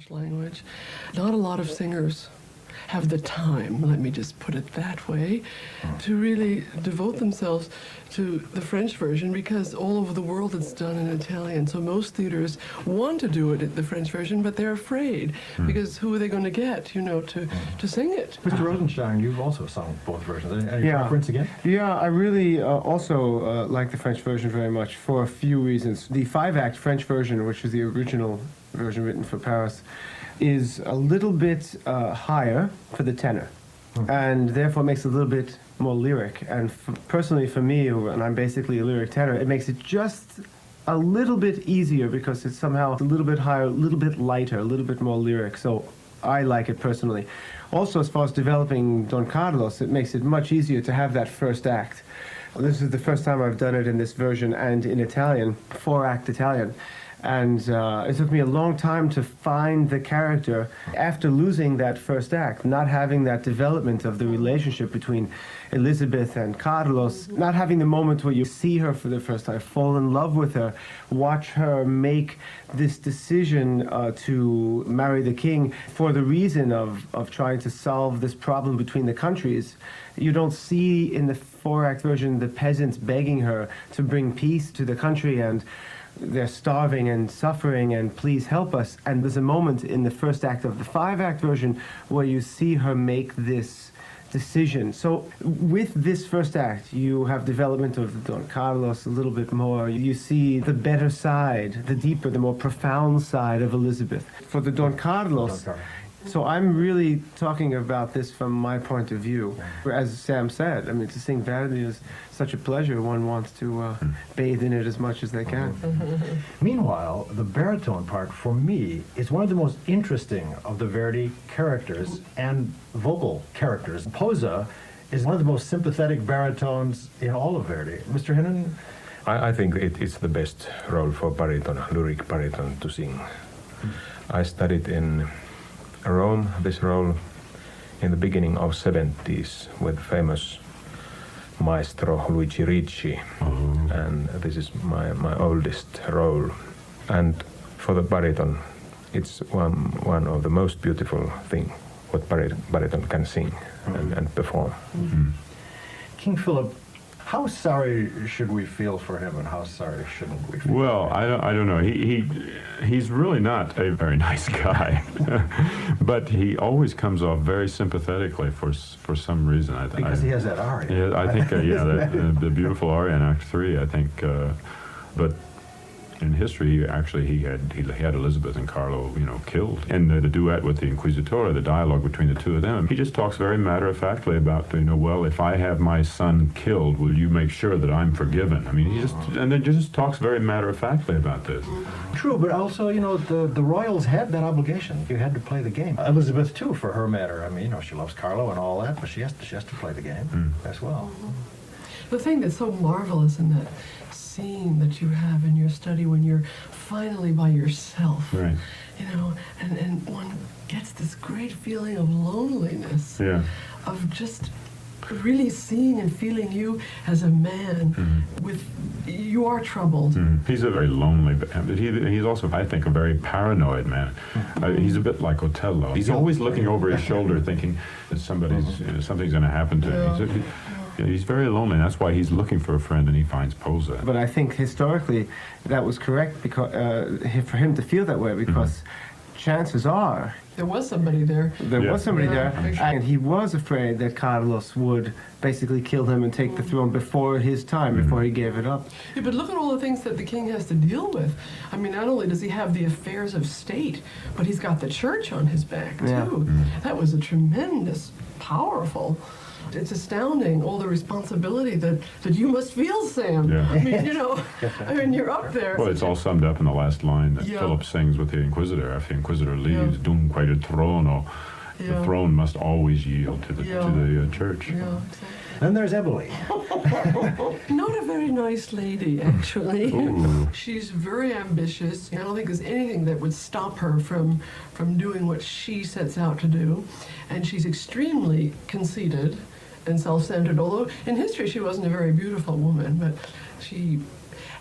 language. Not a lot of singers have the time, let me just put it that way, to really devote themselves to the French version, because all over the world it's done in Italian. So most theaters want to do it in the French version, but they're afraid, because who are they going to get, you know, to sing it? Mr. ROSENSHEIN, you've also sung both versions. Any preference again? Yeah, I really also like the French version very much for a few reasons. The 5-act French version, which is the original version written for Paris, is a little bit higher for the tenor, and therefore makes it a little bit more lyric. And personally for me, and I'm basically a lyric tenor, it makes it just a little bit easier because it's somehow a little bit higher, a little bit lighter, a little bit more lyric. So I like it personally. Also, as far as developing Don Carlos, it makes it much easier to have that first act. This is the first time I've done it in this version and in Italian, 4-act Italian. And it took me a long time to find the character after losing that first act, not having that development of the relationship between Elizabeth and Carlos, not having the moment where you see her for the first time, fall in love with her, watch her make this decision to marry the king for the reason of trying to solve this problem between the countries. You don't see in the 4-act version the peasants begging her to bring peace to the country, and they're starving and suffering and please help us. And there's a moment in the first act of the 5-act version where you see her make this decision. So with this first act, you have development of Don Carlos a little bit more. You see the better side, the deeper, the more profound side of Elizabeth. For the Don Carlos, so I'm really talking about this from my point of view. As Sam said, I mean, to sing Verdi is such a pleasure. One wants to bathe in it as much as they can. Meanwhile, the baritone part, for me, is one of the most interesting of the Verdi characters and vocal characters. Posa is one of the most sympathetic baritones in all of Verdi. Mr. HYNNINEN? I think it's the best role for baritone, lyric baritone to sing. I studied in Rome this role in the beginning of 70s with famous maestro Luigi Ricci, and this is my oldest role. And for the baritone, it's one of the most beautiful thing what baritone can sing and perform. King Philip, how sorry should we feel for him, and how sorry shouldn't we feel? Well, I don't know. He's really not a very nice guy, but he always comes off very sympathetically for some reason. Because he has that aria. Yeah, I think the beautiful aria in Act 3. I think, but in history, he had Elizabeth and Carlo, killed. And the duet with the Inquisitor, the dialogue between the two of them, he just talks very matter-of-factly about, well, if I have my son killed, will you make sure that I'm forgiven? I mean, he just talks very matter-of-factly about this. True, but also, the royals had that obligation. You had to play the game. Elizabeth, too, for her matter. I mean, she loves Carlo and all that, but she has to play the game as well. The thing that's so marvelous in that scene that you have in your study when you're finally by yourself, right? And one gets this great feeling of loneliness, of just really seeing and feeling you as a man with your troubles. He's a very lonely, but he's also, I think, a very paranoid man. He's a bit like Otello. He's always looking over his shoulder thinking that something's going to happen to him. He's very lonely, and that's why he's looking for a friend, and he finds Posa. But I think historically that was correct because for him to feel that way, because chances are there was somebody there. Was somebody there, and he was afraid that Carlos would basically kill him and take the throne before his time, before he gave it up. Yeah, but look at all the things that the king has to deal with. I mean, not only does he have the affairs of state, but he's got the church on his back, too. Yeah. That was a tremendous, powerful... It's astounding, all the responsibility that you must feel, Sam. Yeah. I mean, you're up there. Well, it's all summed up in the last line that Philip sings with the Inquisitor. After the Inquisitor leaves, Dunque il trono, the throne must always yield to the church. Yeah, exactly. Then there's Emily. Not a very nice lady, actually. She's very ambitious. I don't think there's anything that would stop her from doing what she sets out to do. And she's extremely conceited and self-centered, although in history she wasn't a very beautiful woman, but she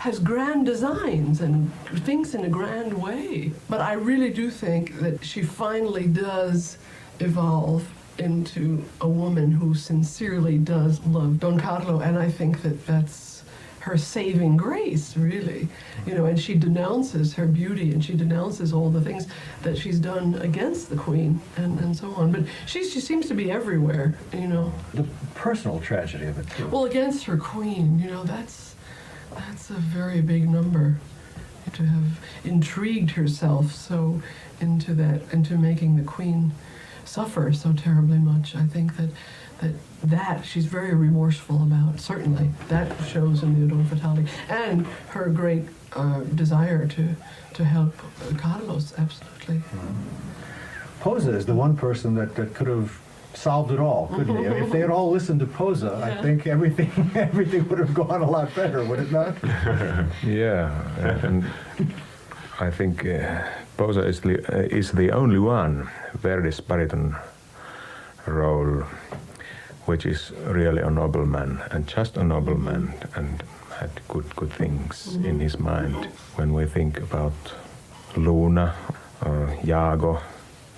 has grand designs and thinks in a grand way. But I really do think that she finally does evolve into a woman who sincerely does love Don Carlo, and I think that that's her saving grace, really. You know, and she denounces her beauty, and she denounces all the things that she's done against the Queen, and so on. But she seems to be everywhere, you know. The personal tragedy of it, too. Well, against her Queen, you know, that's a very big number, to have intrigued herself so into making the Queen suffer so terribly much. I think that she's very remorseful about. Certainly, that shows in the Don Fatale, and her great desire to help Carlos. Absolutely. Posa is the one person that could have solved it all, couldn't he? I mean, if they had all listened to Posa, I think everything would have gone a lot better, would it not? Yeah, and I think Posa is the only one Verdi's baritone role which is really a nobleman, and just a nobleman, and had good things in his mind. When we think about Luna or Iago,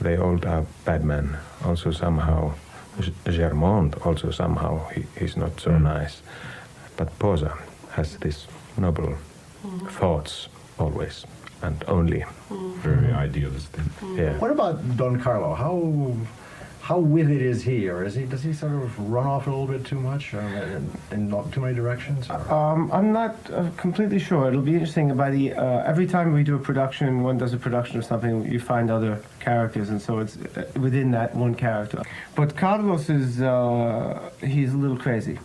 they all are bad men. Also somehow, Germont also somehow he's not so nice. But Posa has this noble thoughts always, and only. Very idealistic. Yeah. What about Don Carlo? How with it is he, or does he sort of run off a little bit too much, in not too many directions? I'm not completely sure. It'll be interesting. Every time we do a production, one does a production of something, you find other characters, and so it's within that one character. But Carlos he's a little crazy,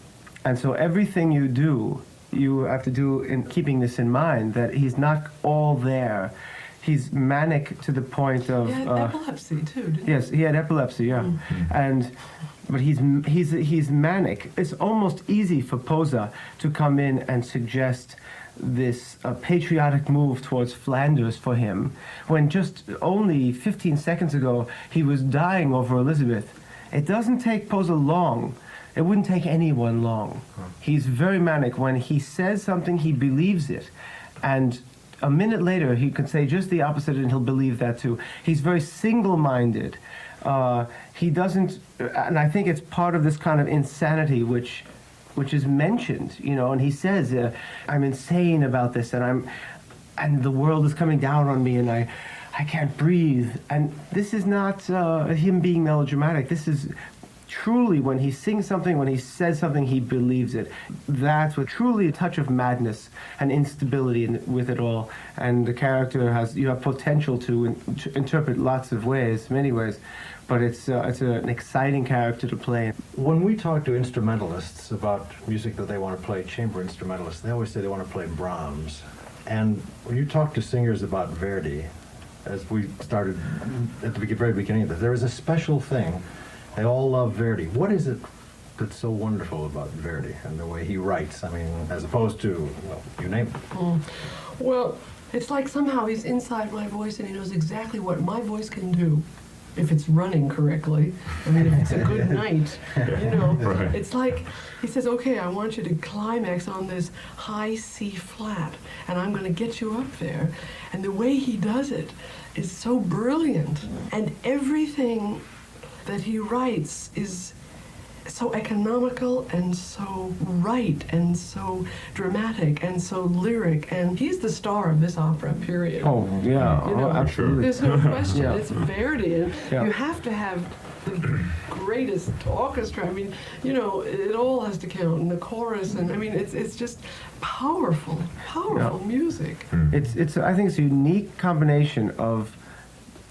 and so everything you do, you have to do in keeping this in mind, that he's not all there. He's manic to the point of... He had epilepsy, too, didn't he? Yes, he had epilepsy, yeah. But he's manic. It's almost easy for Posa to come in and suggest this patriotic move towards Flanders for him, when just only 15 seconds ago he was dying over Elizabeth. It doesn't take Posa long. It wouldn't take anyone long. He's very manic. When he says something, he believes it. And a minute later, he could say just the opposite, and he'll believe that too. He's very single-minded. He doesn't, and I think it's part of this kind of insanity which is mentioned, you know. And he says, "I'm insane about this, and the world is coming down on me, and I can't breathe." And this is not him being melodramatic. This is truly, when he sings something, when he says something, he believes it. That's with truly a touch of madness and instability with it all. And the character you have potential to interpret lots of ways, many ways, but it's an exciting character to play. When we talk to instrumentalists about music that they want to play, chamber instrumentalists, they always say they want to play Brahms. And when you talk to singers about Verdi, as we started at the very beginning of this, there is a special thing. They all love Verdi. What is it that's so wonderful about Verdi and the way he writes? I mean, as opposed to, well, you name it. Well, it's like somehow he's inside my voice, and he knows exactly what my voice can do if it's running correctly. I mean, if it's a good night, you know. Right. It's like he says, "Okay, I want you to climax on this high C flat, and I'm going to get you up there." And the way he does it is so brilliant, and everything that he writes is so economical and so right and so dramatic and so lyric, and he's the star of this opera, period. Oh, yeah, You know, absolutely. There's no question. Yeah. It's Verdi, and Yeah. you have to have the greatest orchestra. I mean, you know, it all has to count, and the chorus, and I mean, it's just powerful music. It's I think it's a unique combination of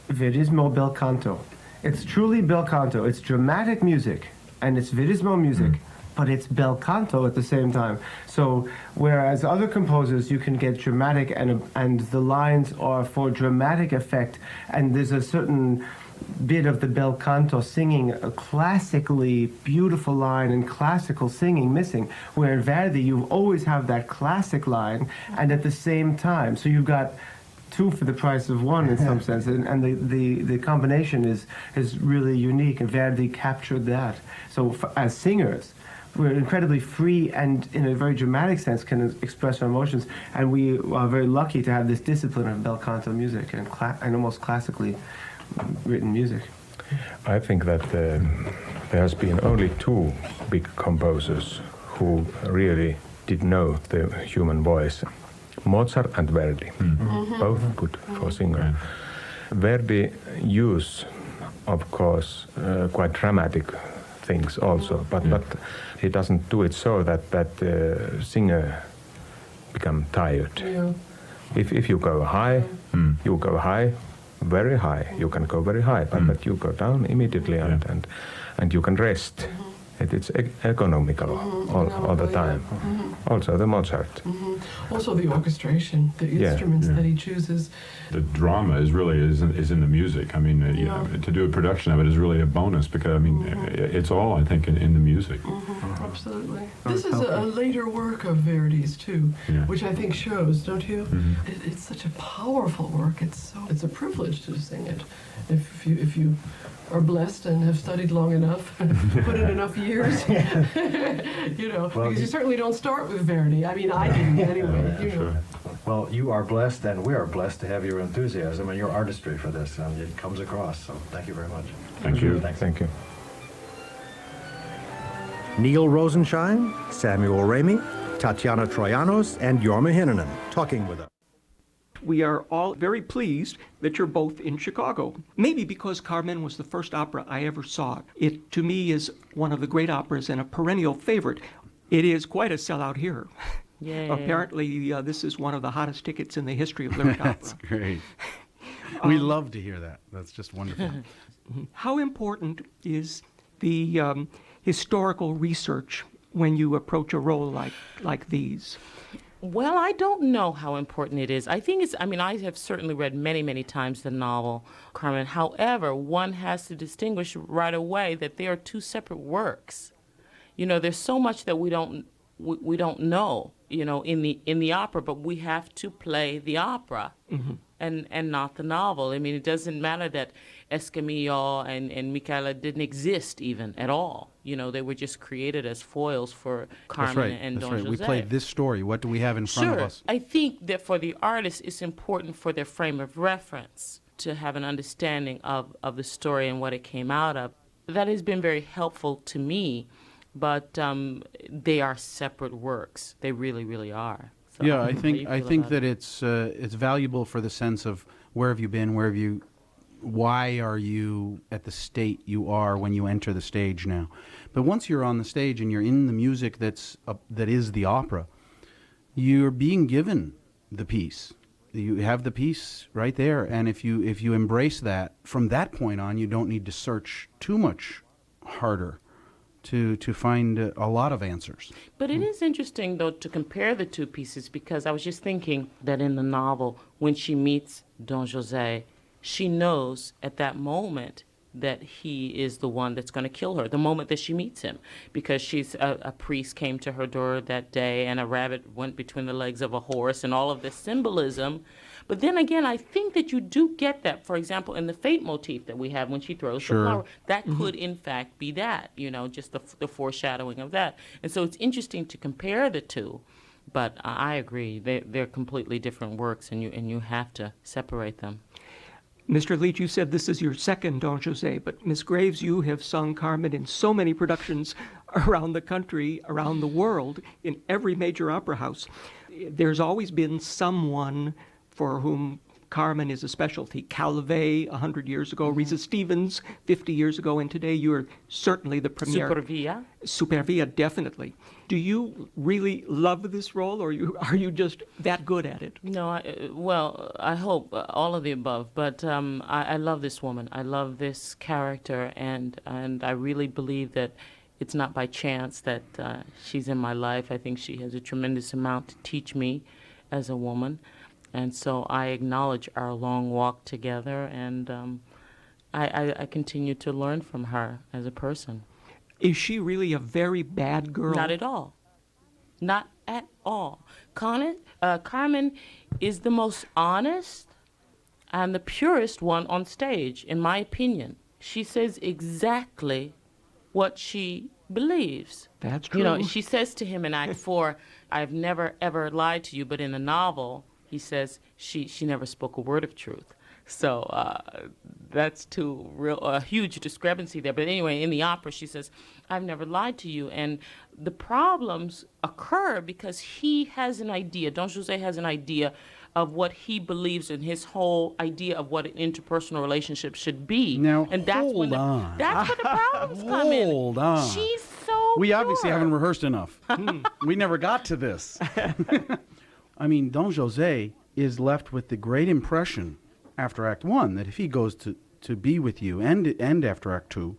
verismo bel canto. It's truly bel canto. It's dramatic music, and it's verismo music, but it's bel canto at the same time. So whereas other composers, you can get dramatic, and the lines are for dramatic effect, and there's a certain bit of the bel canto singing, a classically beautiful line and classical singing missing, where in Verdi you always have that classic line, and at the same time, so you've got two for the price of one in some sense, and the combination is really unique, and Verdi captured that. So as singers, we're incredibly free and, in a very dramatic sense, can express our emotions. And we are very lucky to have this discipline of bel canto music and almost classically written music. I think that there has been only two big composers who really did know the human voice, Mozart and Verdi, both good for singer. Verdi used, of course, quite dramatic things also, but he doesn't do it so that the singer become tired. Yeah. If you go high, you go high, very high. You can go very high, but you go down immediately and you can rest. It's economical all the time. Also the Mozart. Also the orchestration, the instruments that he chooses. The drama is really is in the music. I mean, you know, to do a production of it is really a bonus because I mean, it's all I think in the music. Absolutely. This is a later work of Verdi's too, which I think shows, don't you? It's such a powerful work. It's a privilege to sing it. If you are blessed and have studied long enough, put in enough years, you know, because you certainly don't start with Verdi. I mean, I didn't anyway. You know. Well, you are blessed, and we are blessed to have your enthusiasm and your artistry for this, and it comes across. So, thank you very much. Thank you. Thank you. Neil Rosenshein, Samuel Ramey, Tatiana Troyanos, and Jorma HYNNINEN talking with us. We are all very pleased that you're both in Chicago. Maybe because Carmen was the first opera I ever saw. It, to me, is one of the great operas and a perennial favorite. It is quite a sellout here. Yay. Apparently, this is one of the hottest tickets in the history of lyric That's opera. great. We love to hear that. That's just wonderful. How important is the historical research when you approach a role like these? Well, I don't know how important it is. I mean, I have certainly read many, many times the novel, Carmen. However, one has to distinguish right away that they are two separate works. You know, there's so much that we don't know, you know, in the opera, but we have to play the opera and not the novel. I mean, it doesn't matter that Escamillo and Michaela didn't exist even at all. You know, they were just created as foils for Carmen and Don Jose. We played this story. What do we have in front of us? I think that for the artist, it's important for their frame of reference to have an understanding of the story and what it came out of. That has been very helpful to me, but they are separate works. They really, really are. So Yeah, how I do think you I feel think about that it? it's valuable for the sense of where have you been, why are you at the state you are when you enter the stage now. But once you're on the stage and you're in the music that is the opera, you're being given the piece. You have the piece right there, and if you embrace that, from that point on, you don't need to search too much harder to find a lot of answers. But it is interesting, though, to compare the two pieces, because I was just thinking that in the novel, when she meets Don Jose, she knows at that moment that he is the one that's going to kill her, the moment that she meets him, because she's a priest came to her door that day and a rabbit went between the legs of a horse and all of this symbolism. But then again, I think that you do get that, for example, in the fate motif that we have when she throws the flower. That could, in fact, be that, you know, just the foreshadowing of that. And so it's interesting to compare the two. But I agree, they're completely different works, and you have to separate them. Mr. Leech, you said this is your second Don Jose, but Miss Graves, you have sung Carmen in so many productions around the country, around the world, in every major opera house. There's always been someone for whom Carmen is a specialty. Calvé 100 years ago, Risa Stevens 50 years ago, and today you're certainly the premier. Supervia? Supervia, definitely. Do you really love this role, or are you just that good at it? No, well, I hope all of the above, but I love this woman. I love this character, and I really believe that it's not by chance that she's in my life. I think she has a tremendous amount to teach me as a woman. And so I acknowledge our long walk together, and I continue to learn from her as a person. Is she really a very bad girl? Not at all. Not at all. Carmen is the most honest and the purest one on stage, in my opinion. She says exactly what she believes. That's true. You know, she says to him in Act 4, I've never, ever lied to you, but in the novel, he says she never spoke a word of truth. So that's a huge discrepancy there. But anyway, in the opera, she says, I've never lied to you. And the problems occur because he has an idea, Don José has an idea of what he believes in, his whole idea of what an interpersonal relationship should be. Now, and that's hold on. That's where the problems come in. Hold on. She's so We obviously pure. haven't rehearsed enough. We never got to this. I mean, Don José is left with the great impression after Act 1 that if he goes to be with you and after Act 2,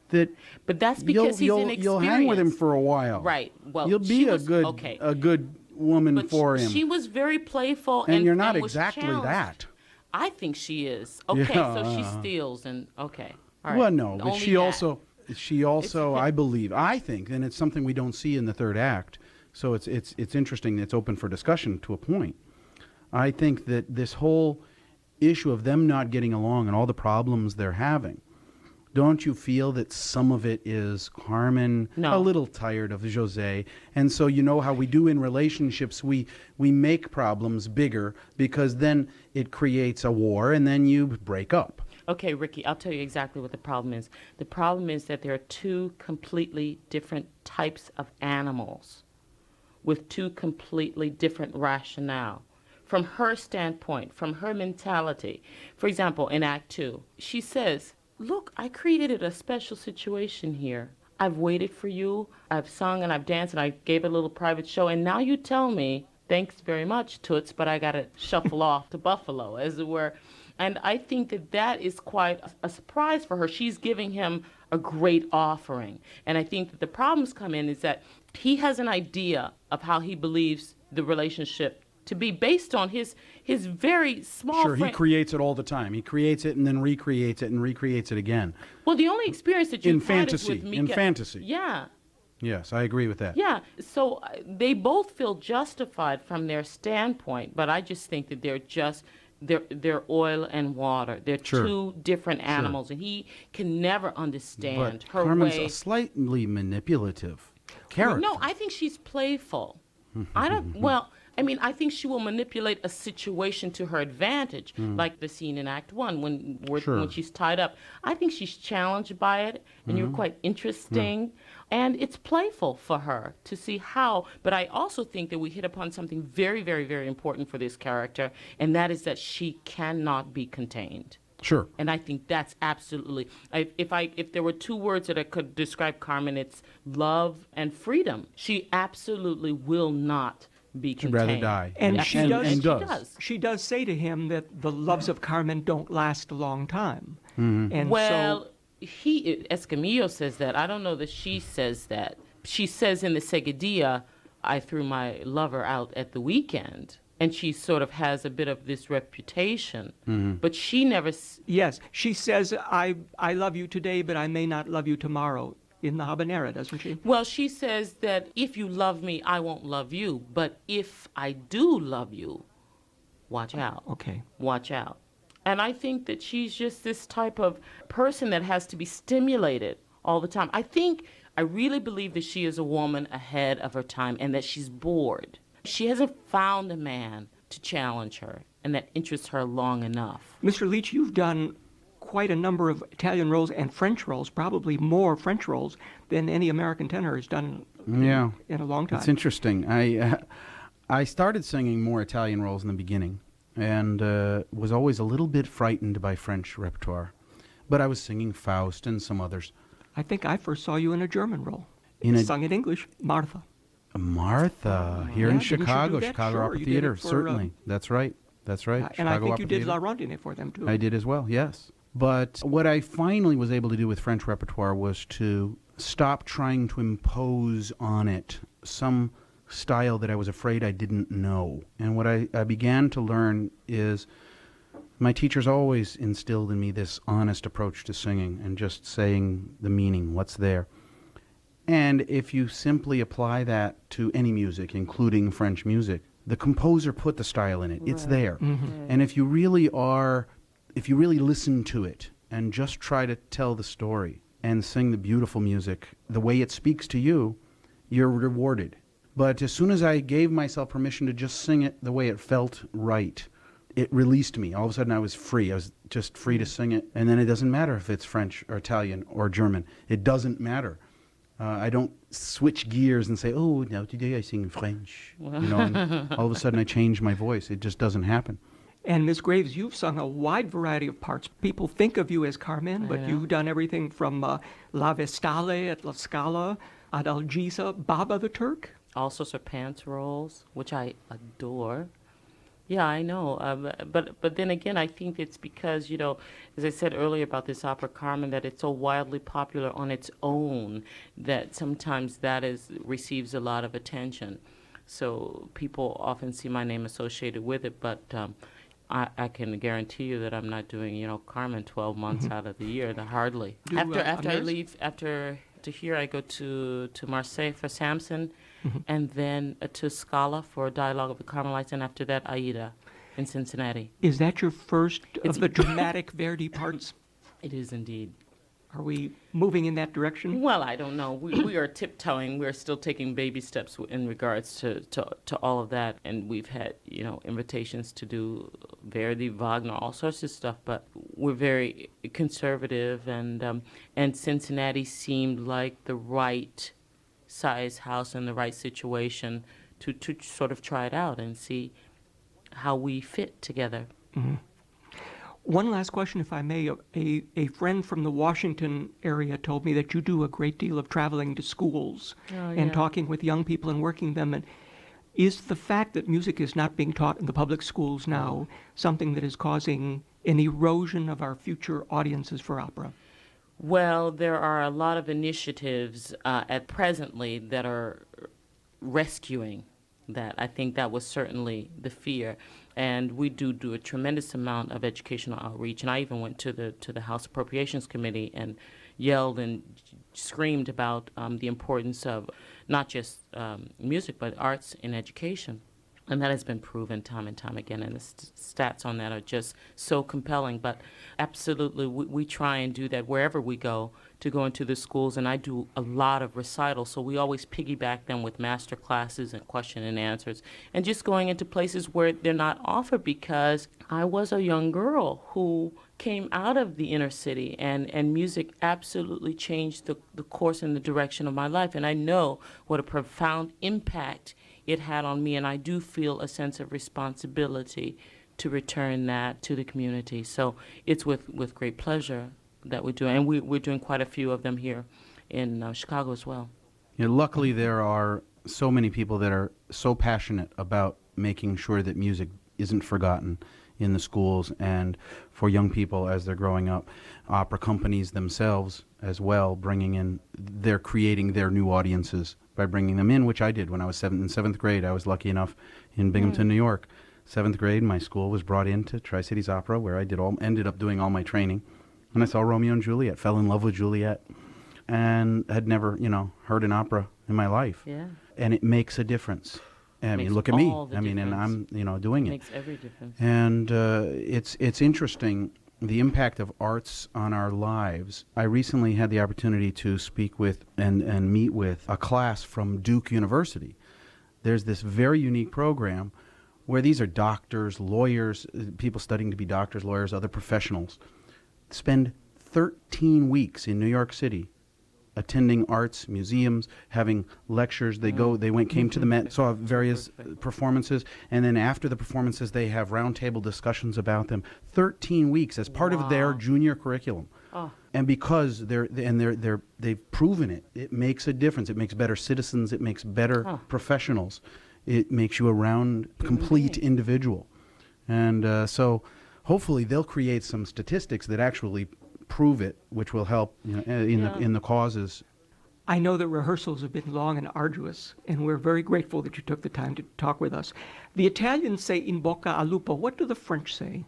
that but that's because he's inexperienced. You'll hang with him for a while. Right. Well, you'll be a good woman but for him. She was very playful, and you're not and was exactly challenged. that. I think she is. Okay, Yeah. so she steals and okay. All right. Well, no, but Only she that. also, I think, and it's something we don't see in the third act. So it's interesting. It's open for discussion to a point. I think that this whole issue of them not getting along and all the problems they're having, don't you feel that some of it is Carmen No. a little tired of José? And so you know how we do in relationships, we make problems bigger because then it creates a war and then you break up. Okay, Ricky, I'll tell you exactly what the problem is. The problem is that there are two completely different types of animals with two completely different rationale. From her standpoint, from her mentality. For example, in Act 2, she says, look, I created a special situation here. I've waited for you, I've sung and I've danced and I gave a little private show, and now you tell me, thanks very much, Toots, but I got to shuffle off to Buffalo, as it were. And I think that is quite a surprise for her. She's giving him a great offering. And I think that the problems come in is that he has an idea of how he believes the relationship to be based on his very small Sure, he creates it all the time. He creates it and then recreates it and recreates it again. Well, the only experience that you've had is with Mika. In fantasy. Yeah. Yes, I agree with that. Yeah. So they both feel justified from their standpoint, but I just think that they're oil and water. They're Sure. two different animals, and he can never understand But her Carmen's way. a slightly manipulative character. No, I think she's playful. I don't. Well, I mean, I think she will manipulate a situation to her advantage, like the scene in Act 1 when she's tied up. I think she's challenged by it, and you're quite interesting, and it's playful for her to see how. But I also think that we hit upon something very, very, very important for this character, and that is that she cannot be contained. Sure. And I think that's absolutely. If there were two words that I could describe Carmen, it's love and freedom. She absolutely will not be She'd contained. rather die. And she does. She does say to him that the loves of Carmen don't last a long time. And Well, so Escamillo says that. I don't know that she says that. She says in the Seguidilla, I threw my lover out at the weekend. And she sort of has a bit of this reputation. But she never... yes, she says, I love you today, but I may not love you tomorrow. In the habanera, doesn't she? Well, she says that if you love me, I won't love you. But if I do love you, watch out. Okay. Watch out. And I think that she's just this type of person that has to be stimulated all the time. I really believe that she is a woman ahead of her time and that she's bored. She hasn't found a man to challenge her and that interests her long enough. Mr. Leech, you've done quite a number of Italian roles and French roles, probably more French roles than any American tenor has done in a long time. It's interesting. I started singing more Italian roles in the beginning and was always a little bit frightened by French repertoire. But I was singing Faust and some others. I think I first saw you in a German role. Sung in English, Martha. Martha, here in didn't you do Chicago, that? Chicago Sure, Opera you did Theater, it for, certainly. That's right. And Chicago I think Opera you did Theater. La Rondine for them, too. I did as well, yes. But what I finally was able to do with French repertoire was to stop trying to impose on it some style that I was afraid I didn't know. And what I began to learn is my teachers always instilled in me this honest approach to singing and just saying the meaning, what's there. And if you simply apply that to any music, including French music, the composer put the style in it. Right. It's there. And if you really listen to it and just try to tell the story, and sing the beautiful music, the way it speaks to you, you're rewarded. But as soon as I gave myself permission to just sing it the way it felt right, it released me. All of a sudden I was free. I was just free to sing it. And then it doesn't matter if it's French or Italian or German. It doesn't matter. I don't switch gears and say, oh, now today I sing French. You know, and all of a sudden I change my voice. It just doesn't happen. And Ms. Graves, you've sung a wide variety of parts. People think of you as Carmen, but you've done everything from La Vestale at La Scala, Adalgisa, Baba the Turk. Also Serpent's roles, which I adore. Yeah, I know. But then again, I think it's because, you know, as I said earlier about this opera Carmen, that it's so wildly popular on its own that sometimes that receives a lot of attention. So people often see my name associated with it, but I can guarantee you that I'm not doing, you know, Carmen 12 months out of the year, hardly. After I leave, after here, I go to Marseille for Samson, and then to Scala for Dialogue of the Carmelites, and after that, Aida in Cincinnati. Is that your first of the dramatic Verdi parts? It is indeed. Are we moving in that direction? Well, I don't know. We are tiptoeing. We're still taking baby steps in regards to all of that. And we've had, you know, invitations to do Verdi, Wagner, all sorts of stuff. But we're very conservative, and Cincinnati seemed like the right size house in the right situation to sort of try it out and see how we fit together. Mm-hmm. One last question, if I may. A friend from the Washington area told me that you do a great deal of traveling to schools and talking with young people and working them. And is the fact that music is not being taught in the public schools now something that is causing an erosion of our future audiences for opera? Well, there are a lot of initiatives at presently that are rescuing that. I think that was certainly the fear. And we do a tremendous amount of educational outreach. And I even went to the House Appropriations Committee and yelled and screamed about the importance of not just music, but arts in education. And that has been proven time and time again, and the stats on that are just so compelling. But absolutely, we try and do that wherever we go, to go into the schools, and I do a lot of recitals, so we always piggyback them with master classes and question and answers, and just going into places where they're not offered, because I was a young girl who came out of the inner city, and music absolutely changed the course and the direction of my life, and I know what a profound impact it had on me, and I do feel a sense of responsibility to return that to the community. So it's with great pleasure that we do, and we're doing quite a few of them here in Chicago as well. You know, luckily, there are so many people that are so passionate about making sure that music isn't forgotten in the schools and for young people as they're growing up. Opera companies themselves as well, they're creating their new audiences by bringing them in, which I did when I was in seventh grade. I was lucky enough in Binghamton, New York. Seventh grade, my school was brought into Tri-Cities Opera, where I ended up doing all my training. And I saw Romeo and Juliet, fell in love with Juliet, and had never, heard an opera in my life. Yeah. And it makes a difference. I mean, look at me. I mean, and I'm, doing it. Makes every difference. And it's interesting, the impact of arts on our lives. I recently had the opportunity to speak with and meet with a class from Duke University. There's this very unique program where these are doctors, lawyers, people studying to be doctors, lawyers, other professionals, spend 13 weeks in New York City attending arts museums, having lectures. They came to the Met, saw various performances, and then after the performances, they have roundtable discussions about them. 13 weeks as part of their junior curriculum. Oh. And because they've proven it, it makes a difference. It makes better citizens. It makes better professionals. It makes you a complete individual. And so hopefully they'll create some statistics that actually prove it, which will help in the causes. I know that rehearsals have been long and arduous, and we're very grateful that you took the time to talk with us. The Italians say in bocca al lupo. What do the French say?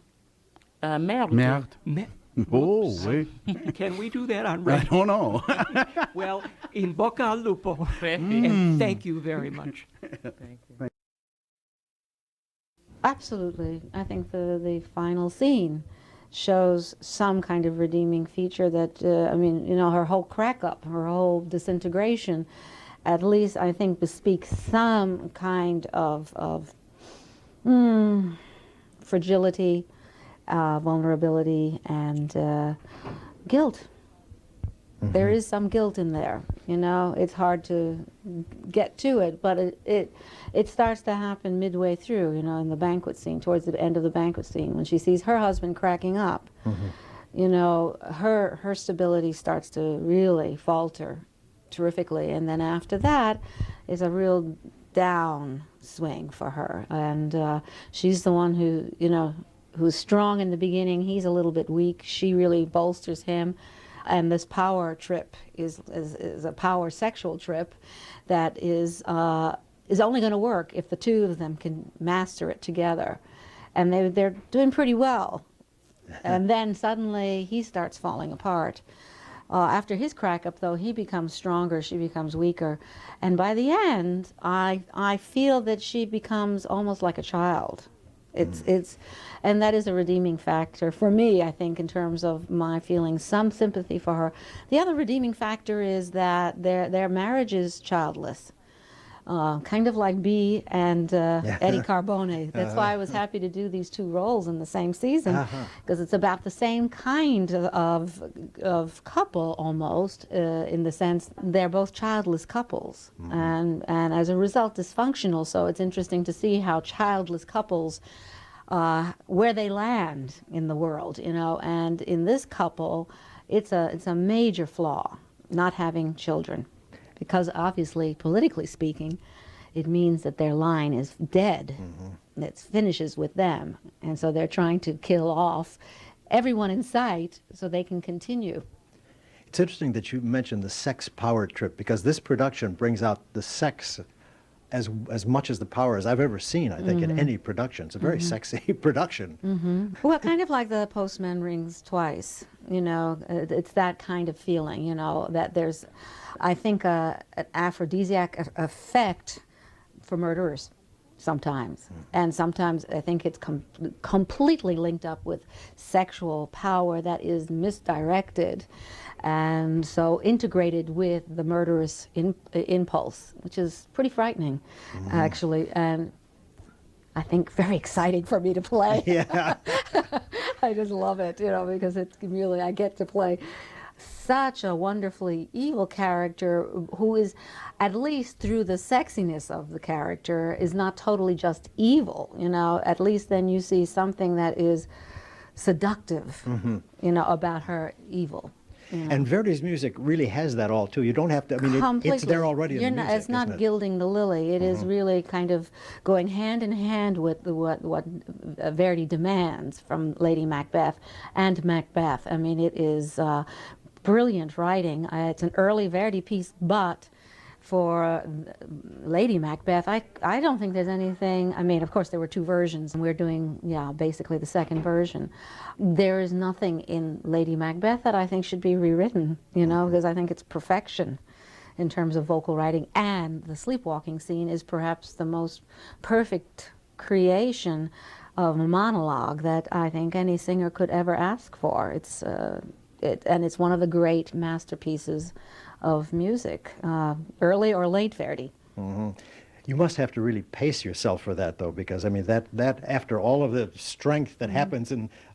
Merde. Merde. Oh, wait. Can we do that on radio? I don't know. Well, in bocca al lupo. And thank you very much. Thank you. Absolutely. I think the final scene shows some kind of redeeming feature that, I mean, you know, her whole crack up, her whole disintegration, at least I think bespeaks some kind of fragility, vulnerability, and guilt. There is some guilt in there, you know. It's hard to get to it, but it starts to happen midway through, you know, in the banquet scene, towards the end of the banquet scene, when she sees her husband cracking up. You know, her stability starts to really falter terrifically, and then after that is a real down swing for her, and she's the one who, you know, who's strong in the beginning. He's a little bit weak. She really bolsters him. And this power trip is a power sexual trip that is only going to work if the two of them can master it together. And they're doing pretty well. And then suddenly he starts falling apart. After his crack up, though, he becomes stronger, she becomes weaker. And by the end, I feel that she becomes almost like a child. And that is a redeeming factor for me, I think, in terms of my feeling some sympathy for her. The other redeeming factor is that their marriage is childless, kind of like Bee and Eddie Carbone. That's why I was happy to do these two roles in the same season, because it's about the same kind of couple almost, in the sense they're both childless couples, and as a result dysfunctional. So it's interesting to see how childless couples, where they land in the world, you know. And in this couple, it's a major flaw, not having children, because obviously, politically speaking, it means that their line is dead. It finishes with them, and so they're trying to kill off everyone in sight so they can continue. It's interesting that you mentioned the sex power trip, because this production brings out the sex as much as the power as I've ever seen, I think, in any production. It's a very sexy production. Well, kind of like The Postman Rings Twice, you know. It's that kind of feeling, you know, that there's, I think, an aphrodisiac effect for murderers sometimes. And sometimes I think it's completely linked up with sexual power that is misdirected, and so integrated with the murderous impulse, which is pretty frightening, actually, and I think very exciting for me to play. Yeah. I just love it, you know, because it's really, I get to play such a wonderfully evil character who is, at least through the sexiness of the character, is not totally just evil, you know. At least then you see something that is seductive, you know, about her evil. You know. And Verdi's music really has that all, too. You don't have to, I mean, it's there already in the music, it's not isn't it? gilding the lily. It is really kind of going hand in hand with what Verdi demands from Lady Macbeth and Macbeth. I mean, it is brilliant writing. It's an early Verdi piece, but for Lady Macbeth, I don't think there's anything. I mean, of course, there were two versions, and we're doing, basically the second version. There is nothing in Lady Macbeth that I think should be rewritten, you know, because I think it's perfection in terms of vocal writing. And the sleepwalking scene is perhaps the most perfect creation of a monologue that I think any singer could ever ask for. And it's one of the great masterpieces of music, early or late Verdi. You must have to really pace yourself for that, though, because I mean that after all of the strength that happens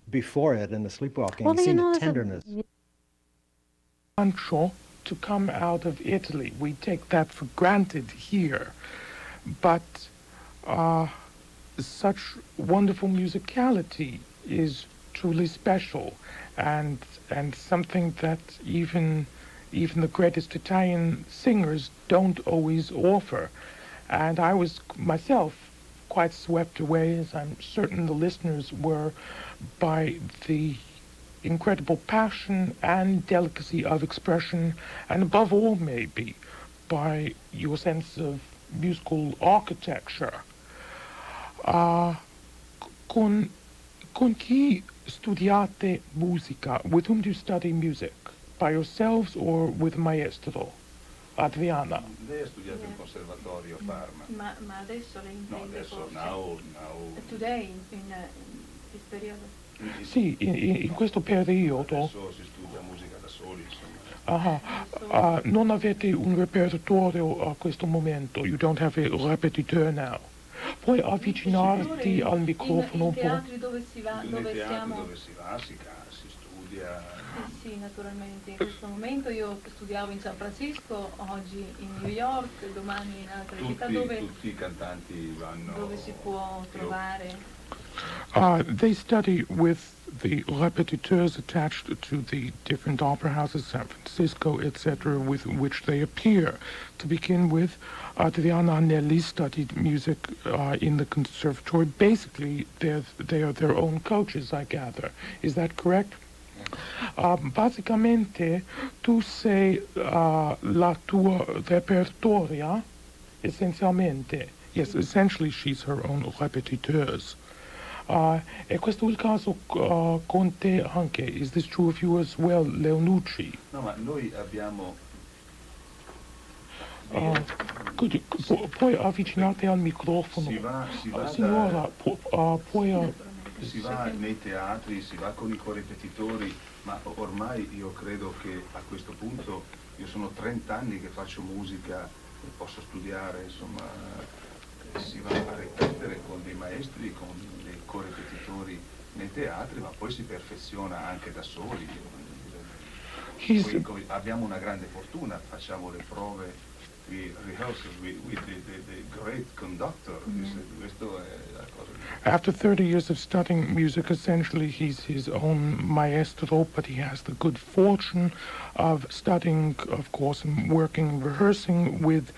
before it in the sleepwalking, Well, you see you know, the tenderness. Contralto to come out of Italy, we take that for granted here, but such wonderful musicality is truly special, and something that even the greatest Italian singers don't always offer. And I was myself quite swept away, as I'm certain the listeners were, by the incredible passion and delicacy of expression, and above all, maybe, by your sense of musical architecture. Con chi studiate musica? With whom do you study music? By yourselves or with maestro? Adriana? Lei ha studiato in Conservatorio Parma. Ma adesso lei intende No, adesso, forse? now. Today, in this period? Sì, in questo periodo. Adesso si studia musica da soli, insomma. Non avete un repertorio a questo momento. You don't have a répétiteur now. Puoi avvicinarti al microfono un po'? Nei teatri dove si va, Nei dove teatri siamo. dove si va, si studia. Sì, naturalmente. In questo momento io studiavo in San Francisco, oggi in New York, domani in altre città Tutti i cantanti vanno. dove si può trovare. They study with the répétiteurs attached to the different opera houses, San Francisco, etc., with which they appear. To begin with, Tatiana and Nelly studied music in the conservatory. Basically, they are their own coaches, I gather. Is that correct? Basicamente, tu sei la tua repertoria, essenzialmente. Yes, essentially she's her own répétiteuse. E questo è il caso con te anche. Is this true of you as well, Nucci? No, ma noi abbiamo. Puoi avvicinarti al microfono? Si va Signora, puoi... Si va nei teatri, si va con i corripetitori, ma ormai io credo che a questo punto io sono 30 anni che faccio musica e posso studiare, insomma, si va a ripetere con dei maestri, con dei corripetitori nei teatri, ma poi si perfeziona anche da soli. Poi abbiamo una grande fortuna, facciamo le prove, we rehearse with the great conductor. Questo è la cosa. After 30 years of studying music, essentially he's his own maestro, but he has the good fortune of studying, of course, and working, rehearsing with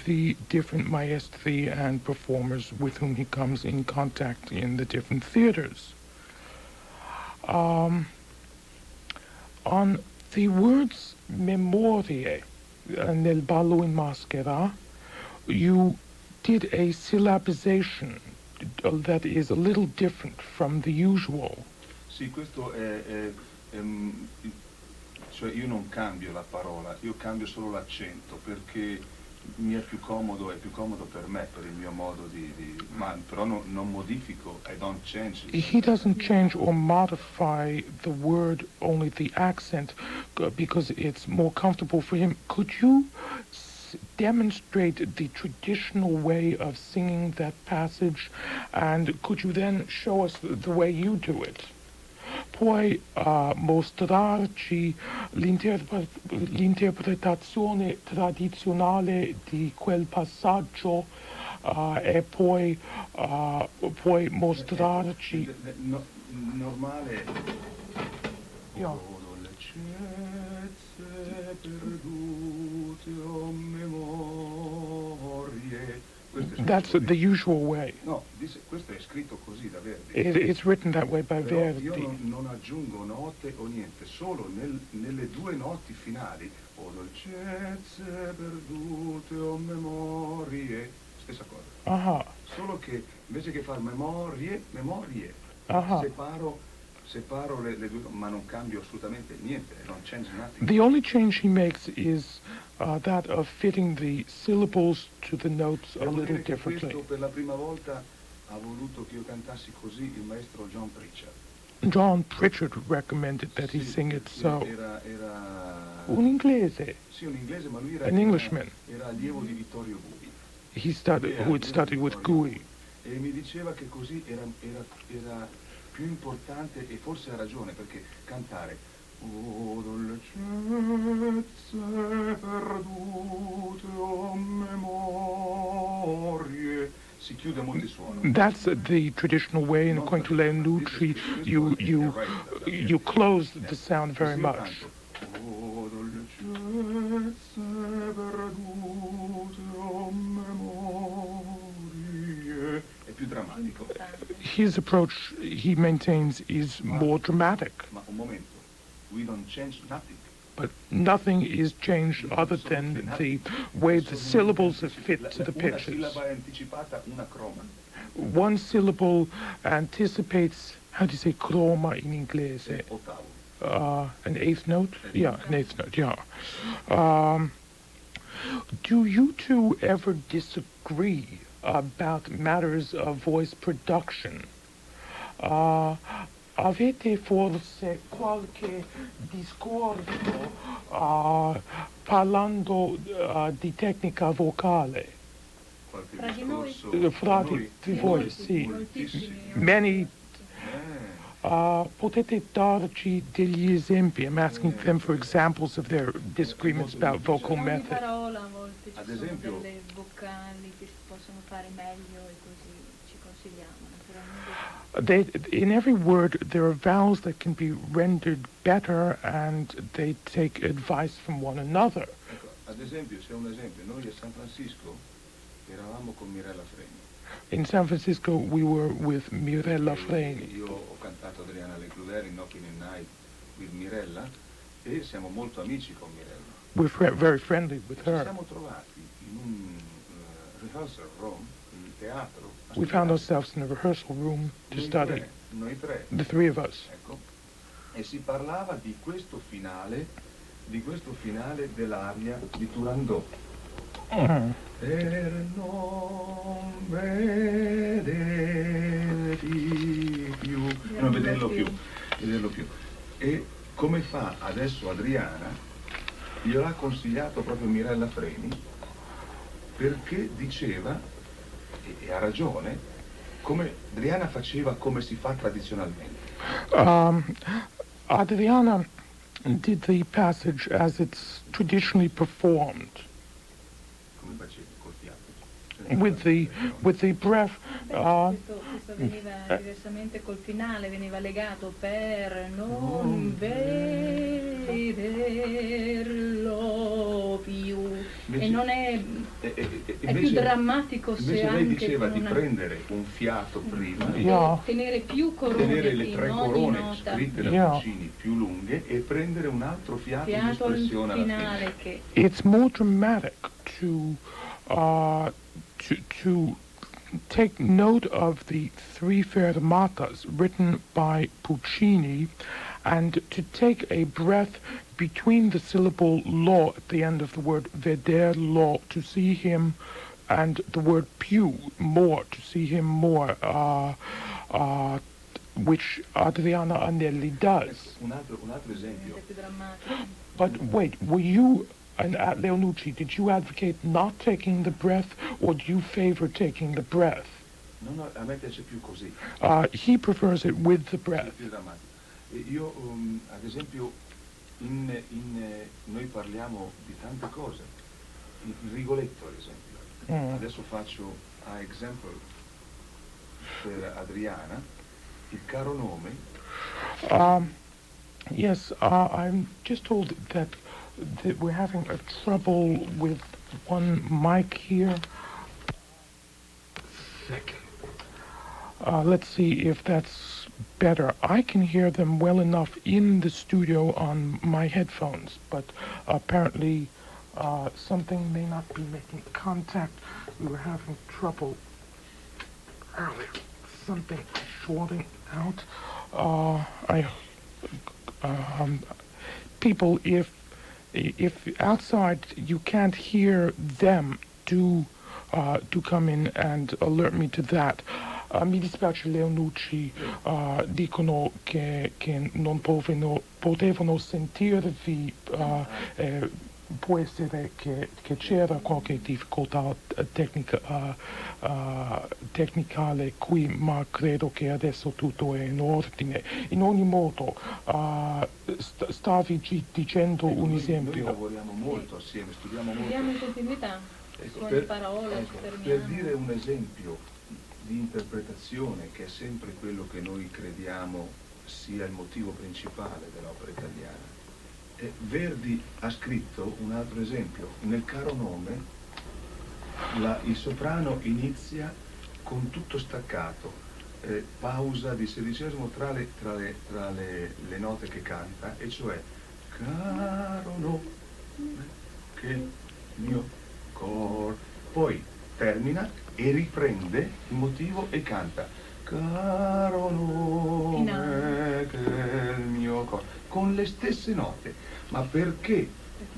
the different maestri and performers with whom he comes in contact in the different theaters. On the words memorie nel ballo in maschera, you did a syllabization that is a little different from the usual. Sì, questo cioè io non cambio la parola, io cambio solo l'accento perché mi è più comodo per me, per il mio modo ma però non modifico, I don't change it. He doesn't change or modify the word, only the accent, because it's more comfortable for him. Could you demonstrate the traditional way of singing that passage, and could you then show us the way you do it? Puoi mostrarci l'interpretazione tradizionale di quel passaggio e poi mostrarci... Normale... Yeah. That's the usual way. No, questo è scritto così da Verdi. It's written that way by Verdi. Io non aggiungo note o niente, solo nelle due noti finali, o dolcezze perdute o memorie, stessa cosa. Solo che invece che far memorie, separo le due, ma non cambio assolutamente niente, non change nothing. The only change he makes is that of fitting the syllables to the notes a little differently. Questo per la prima volta ha voluto che io cantassi così il maestro John Pritchard. John Pritchard recommended that he sing it so. Era un inglese. Sì, un inglese, ma lui an Englishman. Era allievo di Vittorio Gui. Who had studied with Gui. E mi diceva che così era più importante, e forse ha ragione, perché cantare o dolcezze perdute o memorie si chiude molto il suono. That's the traditional way in according to Nucci. You close the sound very much. O dolcezze perdute o memorie è più drammatico. His approach, he maintains, is more dramatic. Ma un momento, we don't change nothing. But nothing is changed other than the way the syllables are fit to the pitches. Una sillaba è anticipata, una croma. One syllable anticipates, how do you say croma in inglese? Ottavo. An eighth note? Yeah, an eighth note, yeah. Do you two ever disagree about matters of voice production? avete forse qualche discorso parlando di tecnica vocale? Qualche Fra di noi? discorso Fra noi? di voi, sì. Moltissimi. Many. Potete darci degli esempi? I'm asking them for examples of their disagreements about vocal Ogni method. parola a volte ci Ad sono esempio- delle vocali che si possono fare meglio e così ci consigliamo naturalmente. In every word, there are vowels that can be rendered better, and they take advice from one another. Ecco, ad esempio, se un esempio, noi a San Francisco eravamo con Mirella Freni. In San Francisco, we were with Mirella Freni. Io ho cantato Adriana Lecludere in Knocking at Night with Mirella e siamo molto amici con Mirella. We're very friendly with Ci her. siamo trovati in un rehearsal room, in teatro. a We found studiare. ourselves in a rehearsal room to Noi study, tre, noi tre. the three of us. Ecco. E si parlava di questo finale dell'aria di Turandot. Per non vederlo più. E come fa adesso Adriana, gliel'ha consigliato proprio Mirella Freni, perché diceva, e ha ragione, come Adriana faceva come si fa tradizionalmente. Adriana did the passage as it's traditionally performed, Come facevi col fiato. with the breath. Questo veniva diversamente col finale, veniva legato per non vederlo più. E non è più drammatico se Invece lei anche diceva con di una- prendere un fiato prima, Yeah. tenere più corone tenere le di tre no, di corone nota, scritte da Yeah. Puccini più lunghe e prendere un altro fiato di fiato al espressione alla fine. finale che It's more dramatic to take note of the three fermatas written by Puccini, and to take a breath between the syllable lo at the end of the word vederlo, to see him, and the word più, more, to see him more, which Adriana Anelli does. Un altro esempio. è più drammatico. But wait, were you, and at Nucci, did you advocate not taking the breath, or do you favor taking the breath? No, a me piace più così, He prefers it with the breath. più drammatico. E io, ad esempio, noi parliamo di tante cose. Il Rigoletto, ad esempio. Adesso faccio a esempio per Adriana, il caro nome. Yes, I'm just told that we're having a trouble with one mic here. Let's see if that's better. I can hear them well enough in the studio on my headphones, but apparently something may not be making contact. We were having trouble earlier. Something shorting out. People, if outside you can't hear them, do come in and alert me to that. Mi dispiace Nucci, dicono che non potevano sentirvi, può essere che c'era qualche difficoltà tecnicale qui, ma credo che adesso tutto è in ordine. In ogni modo, stavi dicendo un Noi esempio. lavoriamo molto assieme, studiamo molto. Studiamo in continuità, Ecco, suoni parole, per fermiamo. dire un esempio di interpretazione, che è sempre quello che noi crediamo sia il motivo principale dell'opera italiana. Verdi ha scritto un altro esempio. Nel caro nome il soprano inizia con tutto staccato, pausa di sedicesimo tra le note che canta, e cioè caro nome che mio cor, poi termina e riprende il motivo e canta caro nome che il mio cor, con le stesse note. Ma perché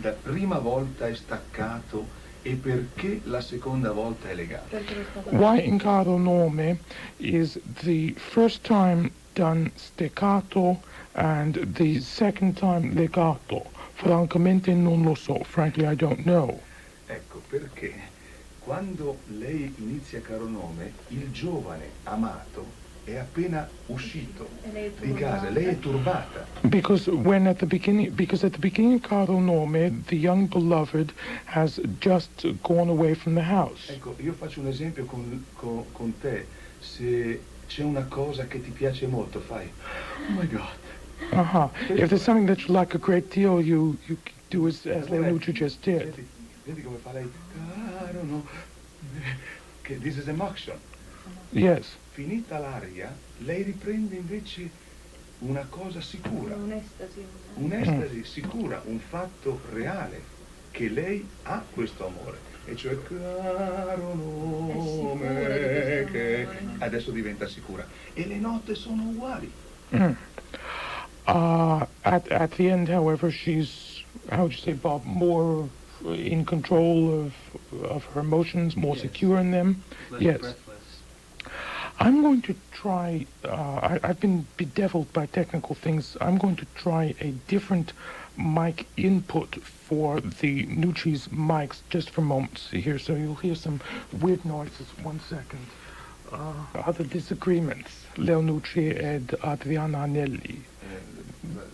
la prima volta è staccato e perché la seconda volta è legato? Why in Caro Nome is the first time done staccato and the second time legato. Francamente non lo so. Frankly, I don't know. Ecco, perché quando lei inizia Caro Nome, il giovane amato è appena uscito di casa, lei è turbata. Because at the beginning of Caro Nome, the young beloved has just gone away from the house. Ecco, io faccio un esempio con te. Se c'è una cosa che ti piace molto, fai, oh my God. Uh-huh. If there's something that you like a great deal, you do as Nucci just did. Vedi come fa lei? Caro no. Che this is emotion. Yes. Finita l'aria, lei riprende invece una cosa sicura. Un'estasi sicura, un fatto reale, che lei ha questo amore. E cioè caro nome, che adesso diventa sicura. E le note sono uguali. At the end, however, she's, how would you say, Bob, more in control of her emotions, more secure in them. Yes. I'm going to try, I've been bedeviled by technical things. I'm going to try a different mic input for the Nucci's mics just for moments here. So you'll hear some weird noises. 1 second. Other disagreements. Leo Nucci ed Adriana Anelli.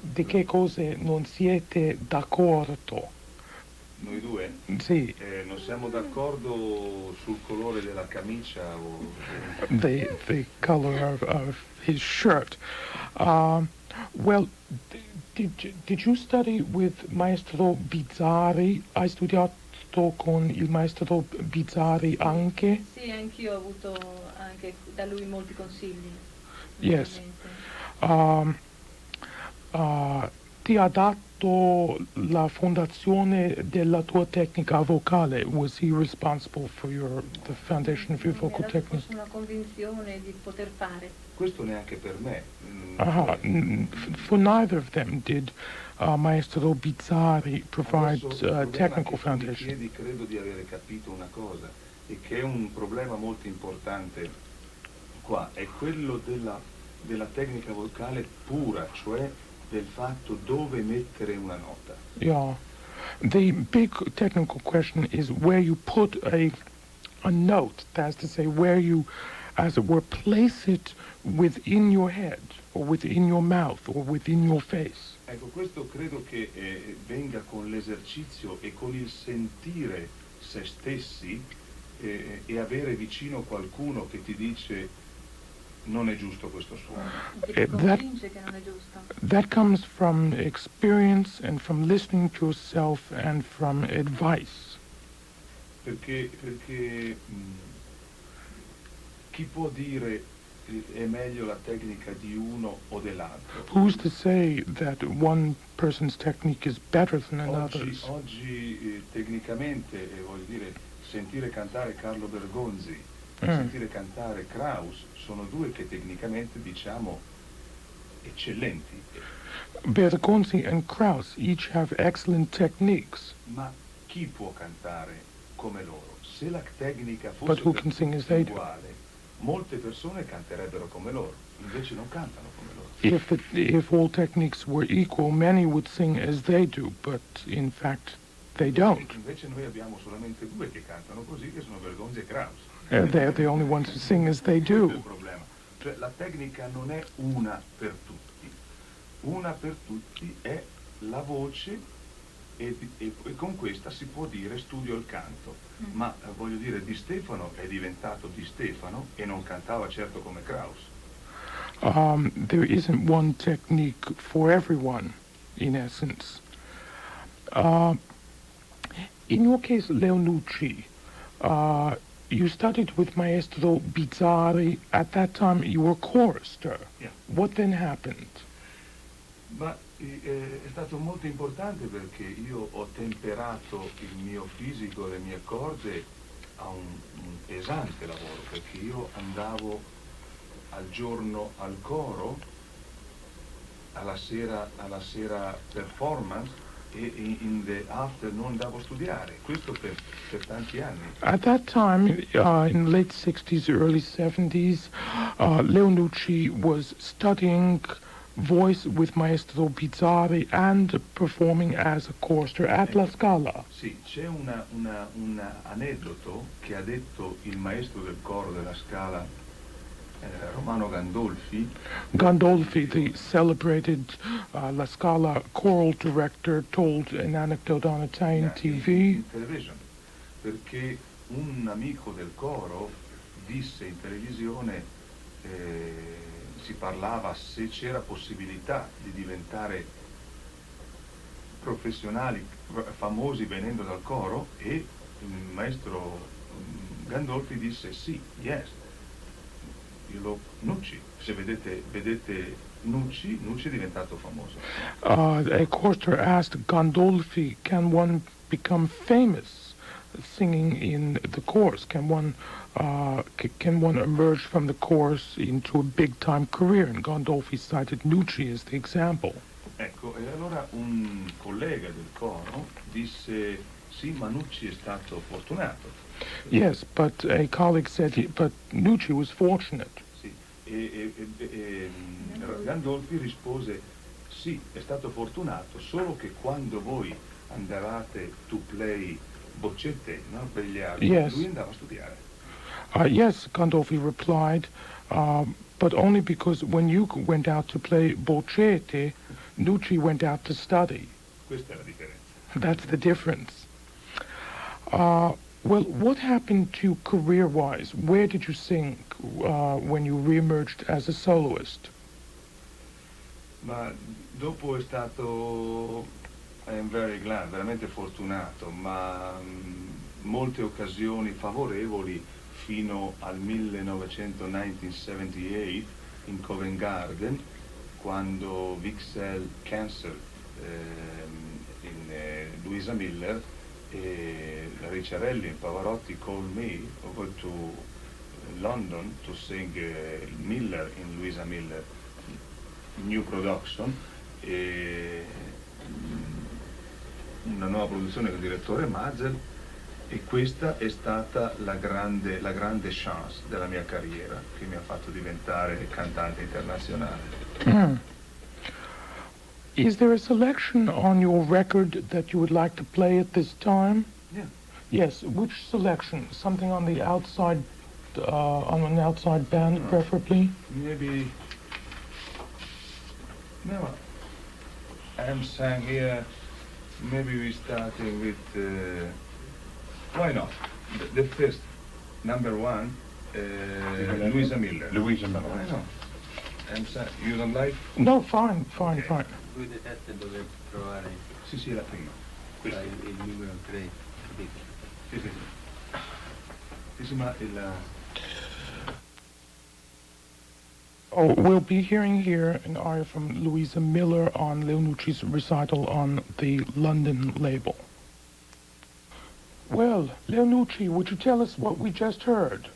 Di che cose non siete d'accordo? Noi due? Sì. Non siamo d'accordo sul colore della camicia o... The color of his shirt. Well, did you study with Maestro Bizzarri? Hai studiato con il Maestro Bizzarri anche? Sì, anch'io ho avuto anche da lui molti consigli. Yes. Ti ha dato la fondazione della tua tecnica vocale? Was he responsible for the foundation of your vocal technique? Una convinzione di poter fare. Questo neanche per me. For neither of them did Maestro Bizzarri provide technical foundation. Chiedi, credo di avere capito una cosa, e che è un problema molto importante qua, è quello della tecnica vocale pura, cioè del fatto dove mettere una nota. Yeah. The big technical question is where you put a note, that's to say where you, as it were, place it within your head or within your mouth or within your face. Ecco, questo credo che venga con l'esercizio e con il sentire se stessi e avere vicino qualcuno che ti dice non è giusto questo suono. That comes from experience and from listening to yourself and from advice. Perché chi può dire è meglio la tecnica di uno o dell'altro? Who's to say that one person's technique is better than another's? Oggi tecnicamente, voglio dire, sentire cantare Carlo Bergonzi e sentire cantare Kraus sono due che tecnicamente diciamo eccellenti. Bergonzi and Kraus each have excellent techniques. Ma chi può cantare come loro? Se la tecnica But who fosse can sing as they do? uguale, molte persone canterebbero come loro, invece non cantano come loro. If all techniques were equal, many would sing as they do, but in fact they don't. Invece noi abbiamo solamente due che cantano così, che sono Bergonzi e Kraus. They're the only ones who sing as they do. Il problema. Cioè la tecnica non è una per tutti. Una per tutti è la voce e con questa si può dire studio il canto. Ma voglio dire, Di Stefano è diventato Di Stefano e non cantava certo come Kraus. There isn't one technique for everyone, in essence. In your case, Leo Nucci, you studied with Maestro Bizzarri. At that time, you were a chorister. Yeah. What then happened? Ma è stato molto importante perché io ho temperato il mio fisico e le mie corde a un pesante lavoro, perché io andavo al giorno al coro, alla sera performance, e in the after non andavo a studiare, questo per tanti anni. At that time, in the late 60s, early 70s, Leo Nucci was studying voice with Maestro Bizzarri and performing as a chorister at La Scala. Sì, c'è un aneddoto che ha detto il maestro del coro della Scala, Romano Gandolfi. Gandolfi, the celebrated La Scala choral director, told an anecdote on Italian TV. In television, perché un amico del coro disse in televisione, si parlava se c'era possibilità di diventare professionali, famosi venendo dal coro, e il maestro Gandolfi disse sì, yes. Nucci, se vedete Nucci è diventato famoso. A chorister asked Gandolfi, can one become famous singing in the chorus? Can one emerge from the chorus into a big-time career? And Gandolfi cited Nucci as the example. Ecco, e allora un collega del coro disse sì, ma Nucci è stato fortunato. Yes, but a colleague said, but Nucci was fortunate. Sì, e Gandolfi rispose sì, è stato fortunato, solo che quando voi andavate to play boccette, no, per gli altri, Yes. lui andava a studiare. Yes, Gandolfi replied, but only because when you went out to play boccette, Nucci went out to study. Questa è la differenza. That's the difference. Well, what happened to you career-wise? Where did you sing when you re-emerged as a soloist? Ma dopo è stato I'm very glad, veramente fortunato, ma molte occasioni favorevoli fino al 1978 in Covent Garden, quando Vixel cancelled in Luisa Miller, e Ricciarelli and Pavarotti called me over to London to sing Miller in Luisa Miller new production, e una nuova produzione del direttore Mazel, e questa è stata la grande chance della mia carriera che mi ha fatto diventare cantante internazionale. Is there a selection on your record that you would like to play at this time? Yeah. Yes, which selection? Something on the outside, on an outside band, preferably? Maybe, no, I'm saying here, maybe we starting with, why not? The first, number one, Luisa Miller. Luisa Miller. Why not? I'm saying, you don't like? No, fine. Lui detesta dover trovare Sì, la prima. Questa. il numero 3. Sì, ma il... Oh, we'll be hearing here an aria from Louisa Miller on Leo Nucci's recital on the London label. Well, Leo Nucci, would you tell us what we just heard?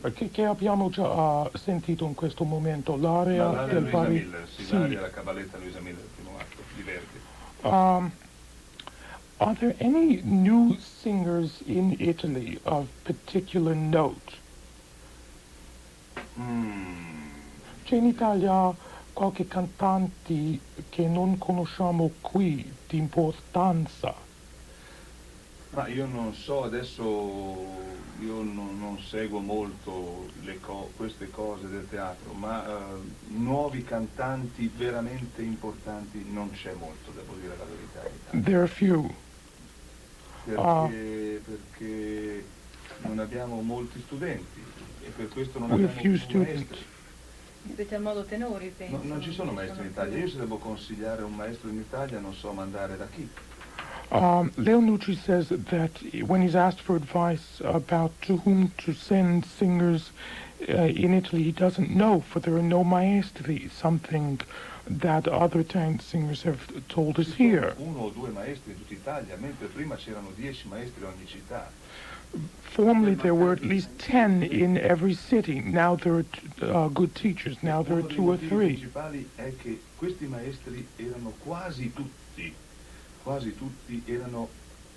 Che abbiamo già sentito in questo momento? L'aria del Luisa Paris. Miller, sì, l'aria, la cabaletta Luisa Miller, il primo atto, di Verdi. Are there any new singers in Italy of particular note? C'è in Italia qualche cantante che non conosciamo qui, di importanza? Ma io non so, adesso io non seguo molto queste cose del teatro, ma nuovi cantanti veramente importanti non c'è molto, devo dire la verità. There are few. Perché non abbiamo molti studenti e per questo non We abbiamo have few più students. maestri. In special modo tenori, penso. Non ci sono maestri in Italia. Io se devo consigliare un maestro in Italia non so mandare da chi. Leo Nucci says that when he's asked for advice about to whom to send singers in Italy, he doesn't know, for there are no maestri, something that other talented singers have told us here. Uno o due maestri in tutta Italia, mentre prima c'erano 10 maestri in ogni città. Formerly there were at least 10 in every city. Now there are good teachers. Now there are 2 or 3. Uno dei motivi principali è che questi maestri erano quasi tutti erano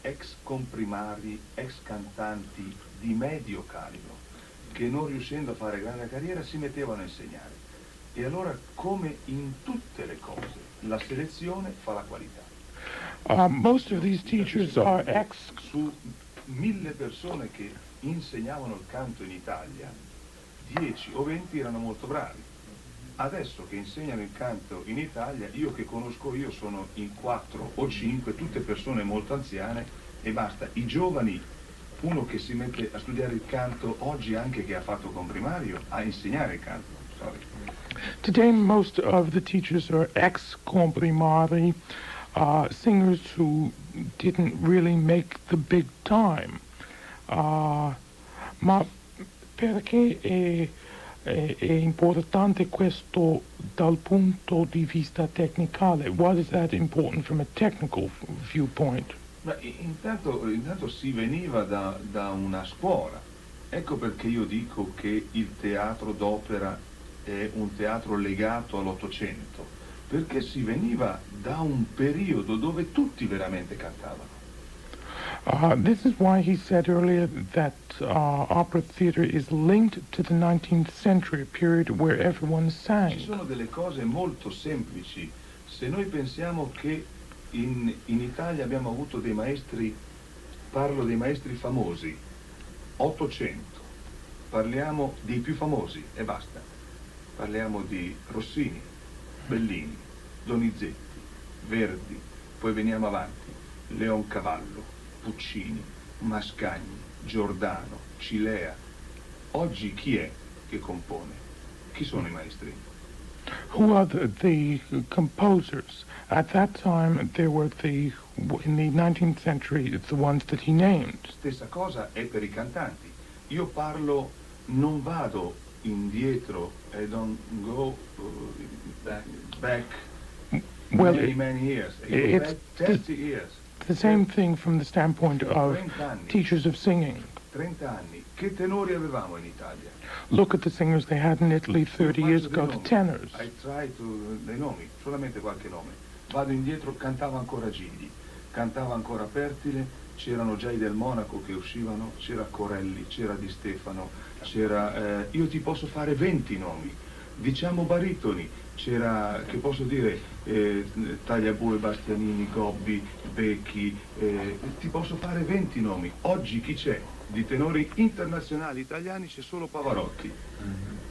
ex comprimari, ex cantanti di medio calibro, che non riuscendo a fare grande carriera si mettevano a insegnare. E allora, come in tutte le cose, la selezione fa la qualità. Most of these teachers are ex. Su 1000 persone che insegnavano il canto in Italia, 10 o 20 erano molto bravi. Adesso che insegnano il canto in Italia, io che conosco io sono in 4 o 5, tutte persone molto anziane e basta. I giovani, uno che si mette a studiare il canto oggi anche che ha fatto comprimario, a insegnare il canto. Sorry. Today most of the teachers are ex-comprimari, singers who didn't really make the big time. Ma perché è importante questo dal punto di vista tecnicale? Why is that important from a technical viewpoint? Ma intanto si veniva da una scuola. Ecco perché io dico che il teatro d'opera è un teatro legato all'Ottocento, perché si veniva da un periodo dove tutti veramente cantavano. This is why he said earlier that opera theater is linked to the 19th century, a period where everyone sang. Ci sono delle cose molto semplici. Se noi pensiamo che in Italia abbiamo avuto dei maestri, parlo dei maestri famosi, 800, parliamo dei più famosi e basta. Parliamo di Rossini, Bellini, Donizetti, Verdi, poi veniamo avanti, Leoncavallo, Puccini, Mascagni, Giordano, Cilea. Oggi chi è che compone? Chi sono i maestri? Who are the composers? At that time, there were in the 19th century, the ones that he named. Stessa cosa è per i cantanti. Io parlo, non vado indietro, I don't go back Well, many years. I go it's back 30 years. The same thing from the standpoint of 30 anni. teachers of singing. 30 anni. Che tenori avevamo in Italia? Look at the singers they had in Italy 30 years ago, the tenors. I try to, dei nomi, solamente qualche nome. Vado indietro, cantava ancora Gigli, cantava ancora Pertile, c'erano già i del Monaco che uscivano, c'era Corelli, c'era Di Stefano, c'era, io ti posso fare 20 nomi, diciamo baritoni, c'era, che posso dire, Tagliabue, Bastianini, Gobbi, Becchi, ti posso fare 20 nomi. Oggi chi c'è? Di tenori internazionali italiani c'è solo Pavarotti,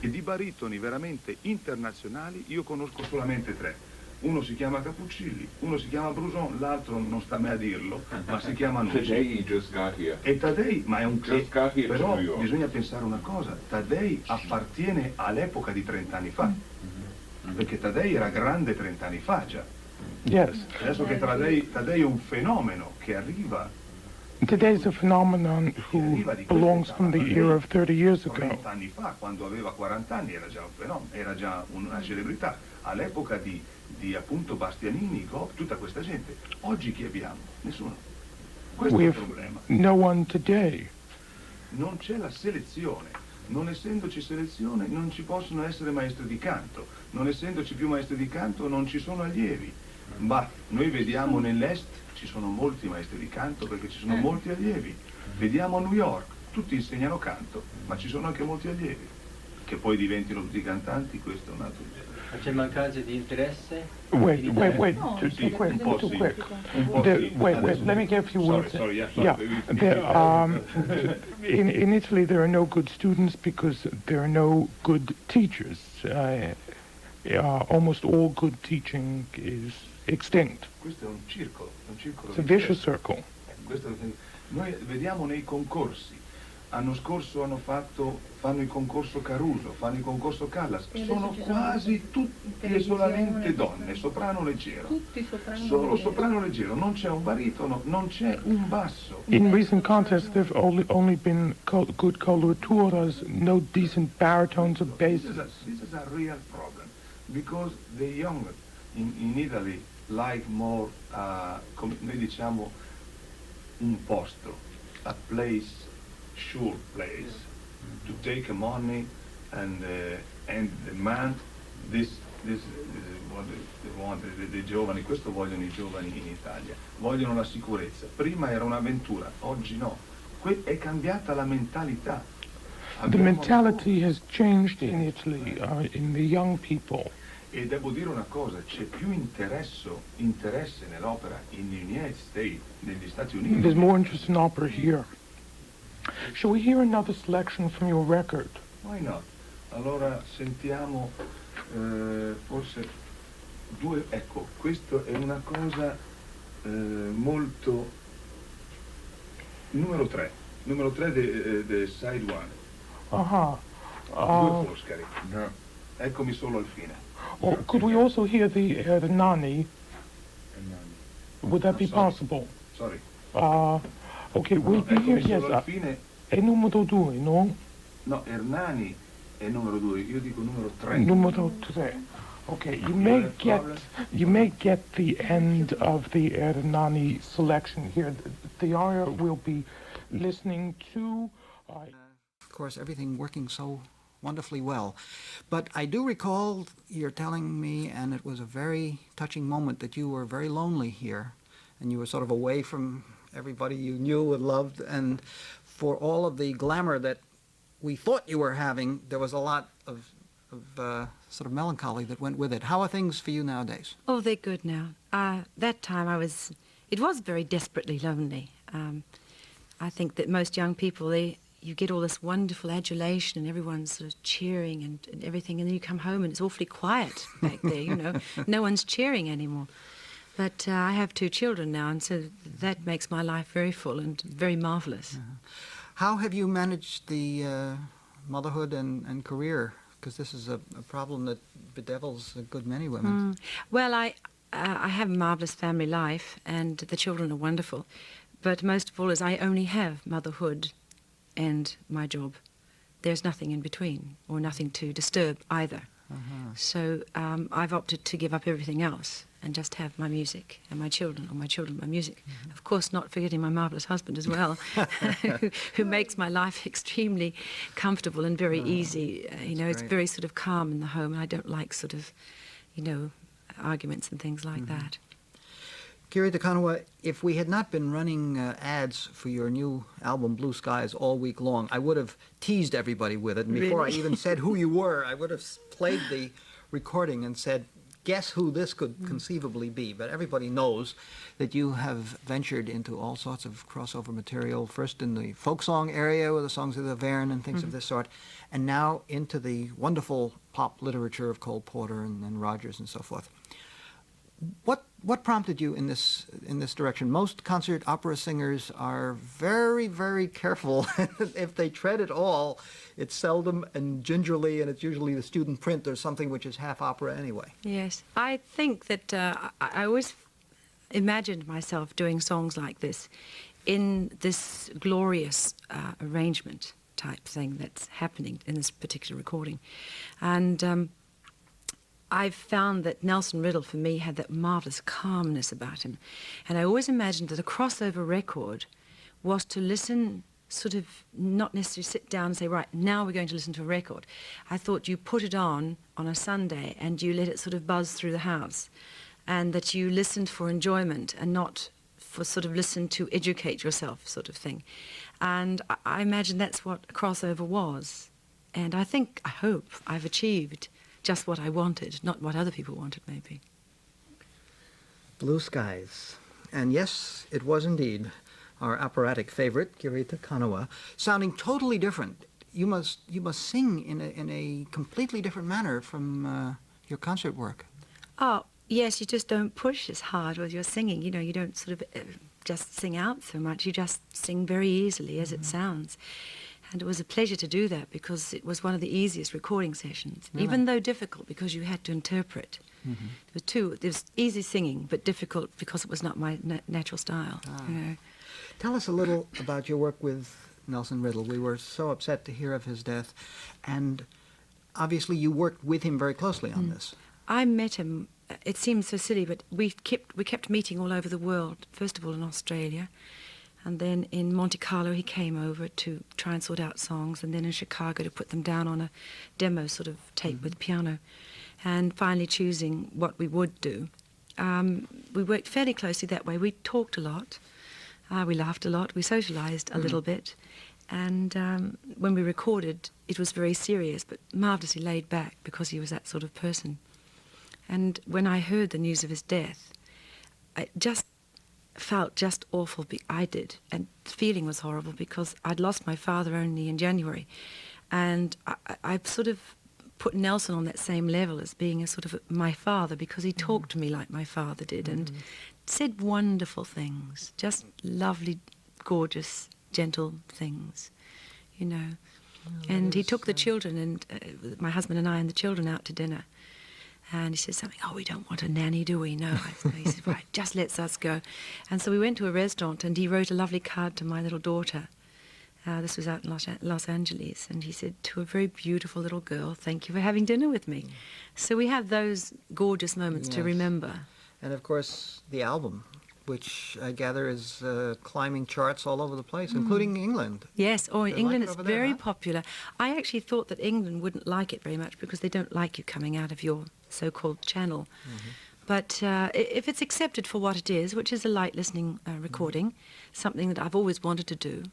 e di baritoni veramente internazionali io conosco solamente 3. Uno si chiama Capuccilli, uno si chiama Bruson, l'altro non sta a me a dirlo, ma si chiama Nucci. Today just got here. E Taddei, ma è un però New York. bisogna pensare una cosa, Taddei appartiene all'epoca di 30 anni fa, perché Taddei era grande 30 anni fa già. Yes. Adesso che Taddei è un fenomeno che arriva. Today's a phenomenon who belongs from the era of 30 years ago. 30 anni fa, quando aveva 40 anni, era già un fenomeno, era già una celebrità. All'epoca di appunto Bastianini, Gop, tutta questa gente. Oggi chi abbiamo? Nessuno. Questo è il problema. No one today. Non c'è la selezione. Non essendoci selezione non ci possono essere maestri di canto. Non essendoci più maestri di canto non ci sono allievi. Ma noi vediamo nell'est ci sono molti maestri di canto perché ci sono molti allievi. Vediamo a New York, tutti insegnano canto, ma ci sono anche molti allievi. Che poi diventino tutti cantanti, questo è un altro discorso. Ma c'è mancanza di interesse? Wait, Un po' too sì. quick. Un po' sì. Wait, let me get a few words. Sorry, Yeah, in Italy there are no good students because there are no good teachers. Almost all good teaching is extinct. Questo è un circolo. It's a vicious circle. Noi vediamo nei concorsi. L'anno scorso fanno il concorso Caruso, fanno il concorso Callas, sono quasi tutti e solamente donne, soprano leggero. Solo soprano leggero, non c'è un baritono, non c'è un basso. In recent contests there have only been good coloraturas, no decent baritones or basses. This is a real problem, because the young in Italy like more, come noi diciamo, un posto, a place, sure place, to take money and demand this is what they want, dei giovani, questo vogliono i giovani in Italia, vogliono la sicurezza. Prima era un'avventura, oggi no. È cambiata la mentalità. The mentality has changed in Italy, in the young people. E devo dire una cosa, c'è più interesse nell'opera negli Stati Uniti. There's more interest in opera here. Shall we hear another selection from your record? Why not? Allora sentiamo forse due, ecco, questo è una cosa molto... Numero 3 del side one. Due Foscari. No. Eccomi solo al fine. Or could we also hear the Nani? Would that be possible? Sorry. Okay, we'll be here, yes. È numero 2, no? No, Hernani è numero 2, io dico numero 3. Numero 3. Okay, you may get the end of the Hernani selection here. The aria we'll be listening to. Of course, everything working so wonderfully well. But I do recall you're telling me, and it was a very touching moment, that you were very lonely here, and you were sort of away from everybody you knew and loved, and for all of the glamour that we thought you were having, there was a lot of sort of melancholy that went with it. How are things for you nowadays? Oh, they're good now. That time it was very desperately lonely. I think that most young people, you get all this wonderful adulation and everyone's sort of cheering and everything, and then you come home and it's awfully quiet back there, you know. No one's cheering anymore. But I have 2 children now, and so that makes my life very full and very marvelous. How have you managed the motherhood and career? Because this is a problem that bedevils a good many women. Well, I have a marvelous family life, and the children are wonderful. But most of all is I only have motherhood and my job. There's nothing in between, or nothing to disturb either. So I've opted to give up everything else and just have my music and my children, or my children my music. Of course, not forgetting my marvelous husband as well, who makes my life extremely comfortable and very easy. You know, it's very sort of calm in the home, and I don't like sort of, you know, arguments and things like that. Kiri de Kanawa, if we had not been running ads for your new album, Blue Skies, all week long, I would have teased everybody with it. And before I even said who you were, I would have played the recording and said, guess who this could conceivably be. But everybody knows that you have ventured into all sorts of crossover material, first in the folk song area with the songs of the Verne and things of this sort, and now into the wonderful pop literature of Cole Porter and Rogers and so forth. What prompted you in this direction? Most concert opera singers are very, very careful. If they tread at all, it's seldom and gingerly, and it's usually the student print or something which is half opera anyway. Yes, I think that I always imagined myself doing songs like this in this glorious arrangement type thing that's happening in this particular recording. And I've found that Nelson Riddle, for me, had that marvelous calmness about him. And I always imagined that a crossover record was to listen, sort of not necessarily sit down and say, right, now we're going to listen to a record. I thought you put it on a Sunday and you let it sort of buzz through the house, and that you listened for enjoyment and not for sort of listen to educate yourself sort of thing. And I imagine that's what a crossover was. And I hope I've achieved just what I wanted, not what other people wanted, maybe. Blue Skies. And yes, it was indeed our operatic favorite, Kiri de Kanawa, sounding totally different. You must sing in a completely different manner from your concert work. Oh, yes, you just don't push as hard with your singing. You know, you don't sort of just sing out so much. You just sing very easily as it sounds. And it was a pleasure to do that because it was one of the easiest recording sessions, even though difficult because you had to interpret. There was easy singing, but difficult because it was not my natural style. You know. Tell us a little about your work with Nelson Riddle. We were so upset to hear of his death, and obviously you worked with him very closely on this. I met him it seems so silly, but we kept meeting all over the world. First of all in Australia, and then in Monte Carlo he came over to try and sort out songs, and then in Chicago to put them down on a demo sort of tape with piano, and finally choosing what we would do. We worked fairly closely that way. We talked a lot, we laughed a lot, we socialised a little bit, and when we recorded it was very serious but marvellously laid back because he was that sort of person. And when I heard the news of his death, I just felt just awful. I did, and the feeling was horrible because I'd lost my father only in January, and I sort of put Nelson on that same level as being a sort of my father because he talked to me like my father did and said wonderful things, just lovely, gorgeous, gentle things, you know. And he took the children and my husband and I and the children out to dinner. And he said something, oh, we don't want a nanny, do we? No. He said, right, just let us go. And so we went to a restaurant and he wrote a lovely card to my little daughter. This was out in Los Angeles. And he said, to a very beautiful little girl, thank you for having dinner with me. So we have those gorgeous moments to remember. And of course, the album, which I gather is climbing charts all over the place, including England. Yes, They England like it is over there, very huh? popular. I actually thought that England wouldn't like it very much because they don't like you coming out of your so-called channel. But if it's accepted for what it is, which is a light listening recording, something that I've always wanted to do,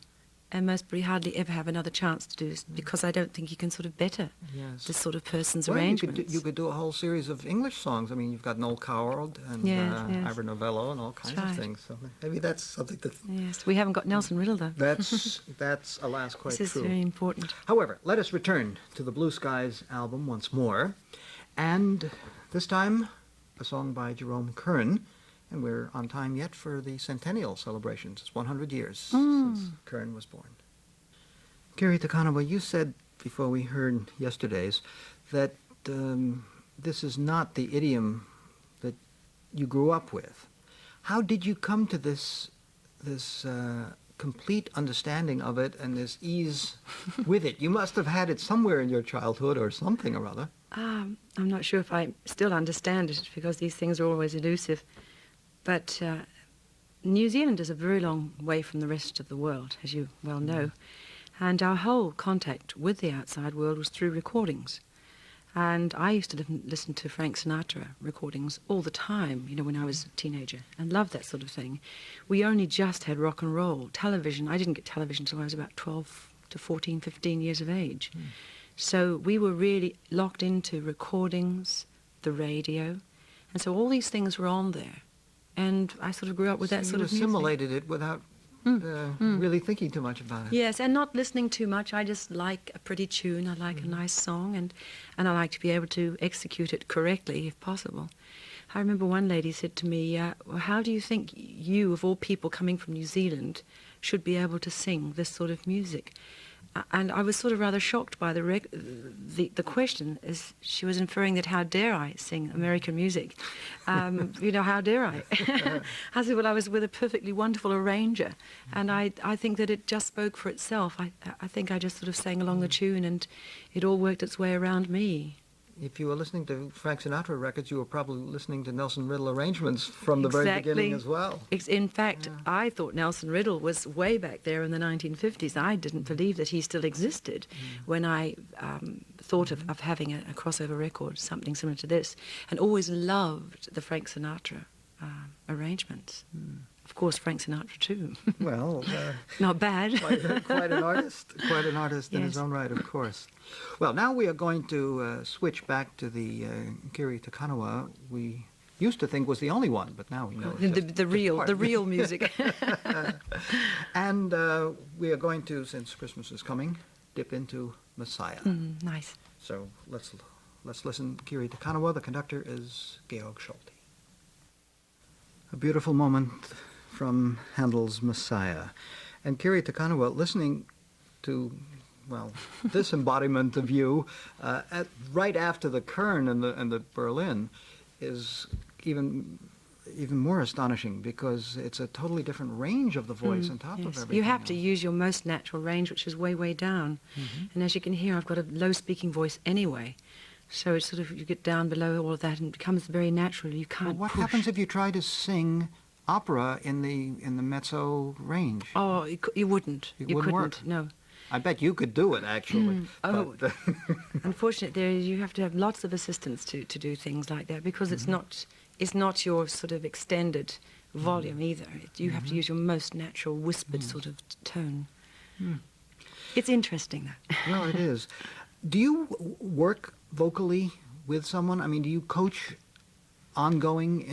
and most probably hardly ever have another chance to do, because I don't think you can sort of better this sort of person's arrangements. You could do a whole series of English songs. I mean, you've got Noel Coward and Ivor Novello and all kinds of things. So maybe that's something to... Yes, we haven't got Nelson Riddle, though. That's alas, quite true. This is very important. However, let us return to the Blue Skies album once more. And this time, a song by Jerome Kern. And we're on time yet for the centennial celebrations. It's 100 years since Kern was born. Kiri Kanawa, you said before we heard yesterday's that this is not the idiom that you grew up with. How did you come to this complete understanding of it and this ease with it? You must have had it somewhere in your childhood or something or other. I'm not sure if I still understand it because these things are always elusive. But New Zealand is a very long way from the rest of the world, as you well know. And our whole contact with the outside world was through recordings. And I used to listen to Frank Sinatra recordings all the time, you know, when I was a teenager, and loved that sort of thing. We only just had rock and roll. Television, I didn't get television until I was about 12 to 14, 15 years of age. So we were really locked into recordings, the radio, and so all these things were on there. And I sort of grew up with that sort of music. You assimilated it without really thinking too much about it. Yes, and not listening too much. I just like a pretty tune. I like a nice song, and I like to be able to execute it correctly, if possible. I remember one lady said to me, well, how do you think you, of all people coming from New Zealand, should be able to sing this sort of music? And I was sort of rather shocked by the question, as she was inferring that how dare I sing American music? You know, how dare I? I said, well, I was with a perfectly wonderful arranger, and I think that it just spoke for itself. I think I just sort of sang along the tune, and it all worked its way around me. If you were listening to Frank Sinatra records, you were probably listening to Nelson Riddle arrangements from the very beginning as well. In fact, I thought Nelson Riddle was way back there in the 1950s. I didn't believe that he still existed when I thought of having a crossover record, something similar to this, and always loved the Frank Sinatra arrangements. Of course, Frank Sinatra too. Well, not bad. Quite an artist in his own right, of course. Well, now we are going to switch back to the Kiri Kanawa we used to think was the only one, but now we know it's the real music. And we are going to, since Christmas is coming, dip into Messiah. Nice. So let's listen to Kiri Kanawa. The conductor is Georg Scholti. A beautiful moment from Handel's Messiah. And Kiri Kanawa, listening to, well, this embodiment of you right after the Kern and the Berlin is even more astonishing because it's a totally different range of the voice on top of everything. You have to use your most natural range, which is way, way down. And as you can hear, I've got a low speaking voice anyway. So it's sort of, you get down below all of that and it becomes very natural. You can't What push. happens if you try to sing opera in the mezzo range? Oh, you wouldn't. It You wouldn't couldn't. work. No. I bet you could do it, actually. Oh, but, unfortunately, you have to have lots of assistants to do things like that because it's not your sort of extended volume either. You have to use your most natural whispered sort of tone. It's interesting, though. Well, it is. Do you work vocally with someone? I mean, do you coach ongoing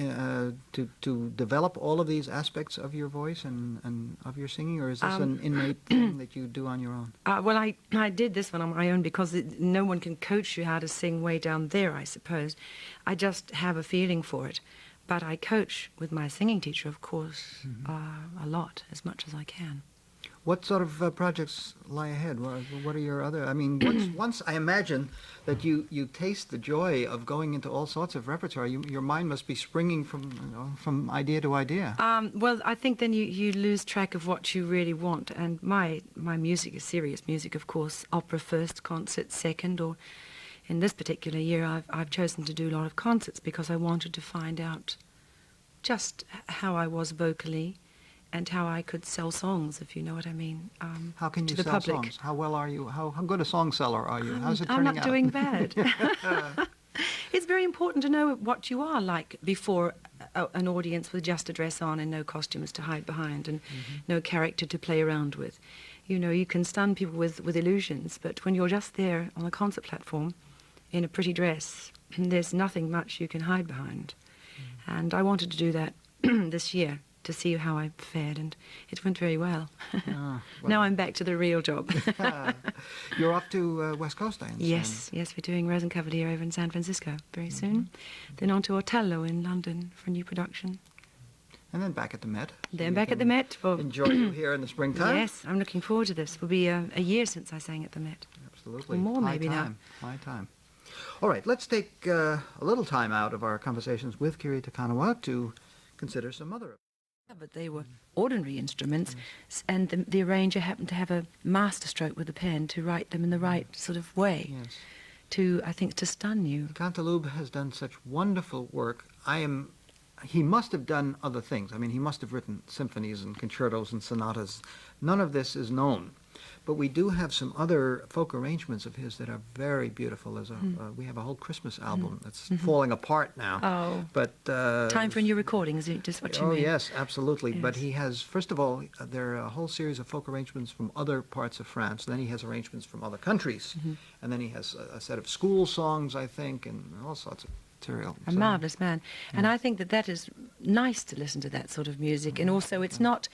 to develop all of these aspects of your voice and of your singing, or is this an innate thing that you do on your own? Well, I did this one on my own because no one can coach you how to sing way down there, I suppose. I just have a feeling for it. But I coach with my singing teacher, of course, a lot, as much as I can. What sort of projects lie ahead? What are your other? I mean, once I imagine that you taste the joy of going into all sorts of repertoire, your mind must be springing from idea to idea. Well, I think then you lose track of what you really want. And my music is serious music, of course. Opera first, concert second, or in this particular year, I've chosen to do a lot of concerts because I wanted to find out just how I was vocally. And how I could sell songs, if you know what I mean. How can you to the sell public. songs? How well are you? How good a song seller are you? How's it turning out? I'm not doing bad. It's very important to know what you are like before an audience with just a dress on and no costumes to hide behind and no character to play around with. You know, you can stun people with illusions, but when you're just there on a concert platform in a pretty dress, there's nothing much you can hide behind. And I wanted to do that this year, to see how I fared, and it went very well. Well. Now I'm back to the real job. You're off to West Coast, I understand. Yes, we're doing Rose and Cavalier over in San Francisco very soon. Then on to Otello in London for a new production. And then back at the Met. Then back at the Met. For enjoy you here in the springtime. Yes, I'm looking forward to this. It will be a year since I sang at the Met. Absolutely. Or more High maybe time. now. High time. All right, let's take a little time out of our conversations with Kiri te Kanawa to consider some other. But they were ordinary instruments, and the arranger happened to have a masterstroke with the pen to write them in the right sort of way. Yes. I think, to stun you. Cantaloupe has done such wonderful work. He must have done other things. I mean, he must have written symphonies and concertos and sonatas. None of this is known. But we do have some other folk arrangements of his that are very beautiful. We have a whole Christmas album that's falling apart now. Oh. But time for a new recording, is it just what you mean? Oh, yes, absolutely. Yes. But he has, first of all, there are a whole series of folk arrangements from other parts of France. Then he has arrangements from other countries. And then he has a set of school songs, I think, and all sorts of material. A marvellous man. And I think that is nice to listen to that sort of music. And also it's not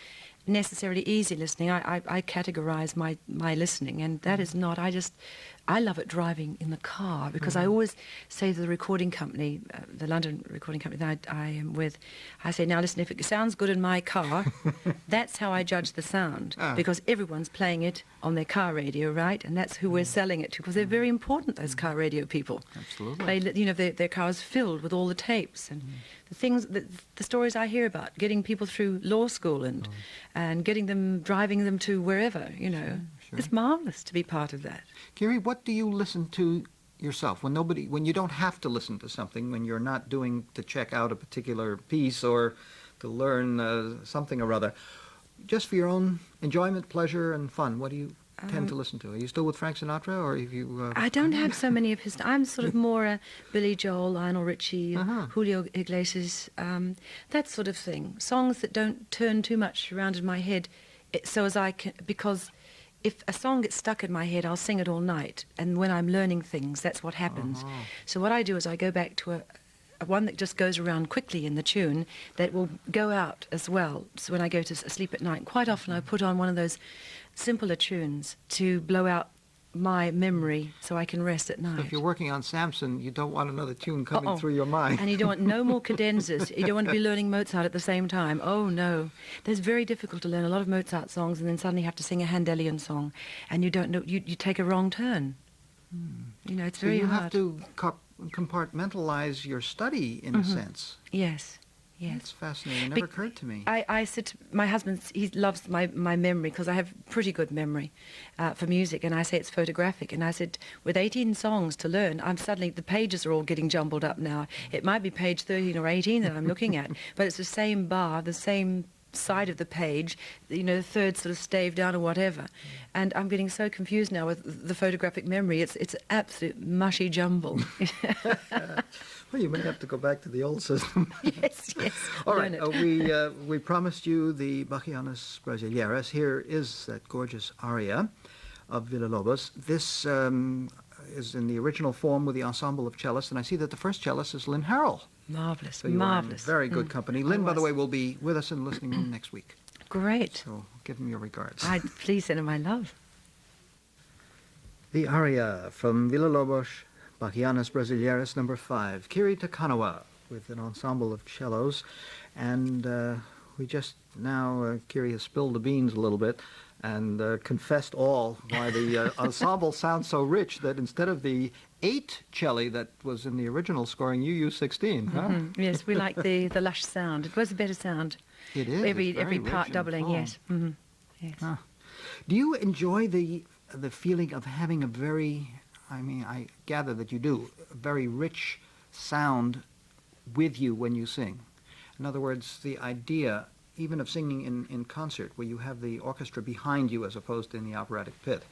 necessarily easy listening. I categorize my listening, and that is not, I love it driving in the car, because I always say to the recording company, the London recording company that I am with, I say, now listen, if it sounds good in my car, that's how I judge the sound, because everyone's playing it on their car radio, right? And that's who we're selling it to, because they're very important, those car radio people. Absolutely. Their cars filled with all the tapes and the things, the stories I hear about getting people through law school and getting them, driving them to wherever, Sure. It's marvelous to be part of that. Kiri, what do you listen to yourself when you don't have to listen to something, when you're not doing to check out a particular piece or to learn something or other, just for your own enjoyment, pleasure, and fun? What do you tend to listen to? Are you still with Frank Sinatra, or have you? I don't have so many of his. I'm sort of more Billy Joel, Lionel Richie, Julio Iglesias, that sort of thing. Songs that don't turn too much around in my head, so as I can, because if a song gets stuck in my head, I'll sing it all night. And when I'm learning things, that's what happens. So what I do is I go back to a one that just goes around quickly in the tune that will go out as well. So when I go to sleep at night, quite often I put on one of those simpler tunes to blow out my memory so I can rest at night. If you're working on Samson, you don't want another tune coming through your mind. And you don't want no more cadenzas. You don't want to be learning Mozart at the same time. Oh, no. It's very difficult to learn a lot of Mozart songs and then suddenly have to sing a Handelian song, and you don't know, you take a wrong turn. It's so very you hard. have to compartmentalize your study in a sense. Yes. Yes. That's fascinating. It never occurred to me. I said to my husband, he loves my memory because I have pretty good memory for music, and I say it's photographic. And I said, with 18 songs to learn, I'm suddenly, the pages are all getting jumbled up now. It might be page 13 or 18 that I'm looking at, but it's the same bar, the same side of the page, the third sort of stave down or whatever. And I'm getting so confused now with the photographic memory. It's absolute mushy jumble. Well, you may have to go back to the old system. Yes. All right, we promised you the Bachianas Brasileiras. Here is that gorgeous aria of Villa-Lobos. This is in the original form with the ensemble of cellists, and I see that the first cellist is Lynn Harrell. Marvelous, so you marvelous. Are in very good company. Lynn, by the way, will be with us in the listening room next week. Great. So give him your regards. Please send him my love. The aria from Villa-Lobos, Bachianas Brasileiras number 5, Kiri to Kanawa, with an ensemble of cellos. And we just now, Kiri has spilled the beans a little bit and confessed all why the ensemble sounds so rich that instead of the 8 celli that was in the original scoring, you used 16, huh? Mm-hmm. Yes, we like the lush sound. It was a better sound. It is. Every part doubling, yes. Mm-hmm. Yes. Huh. Do you enjoy the feeling of having a very, I gather that you do, a very rich sound with you when you sing? In other words, the idea even of singing in concert, where you have the orchestra behind you as opposed to in the operatic pit.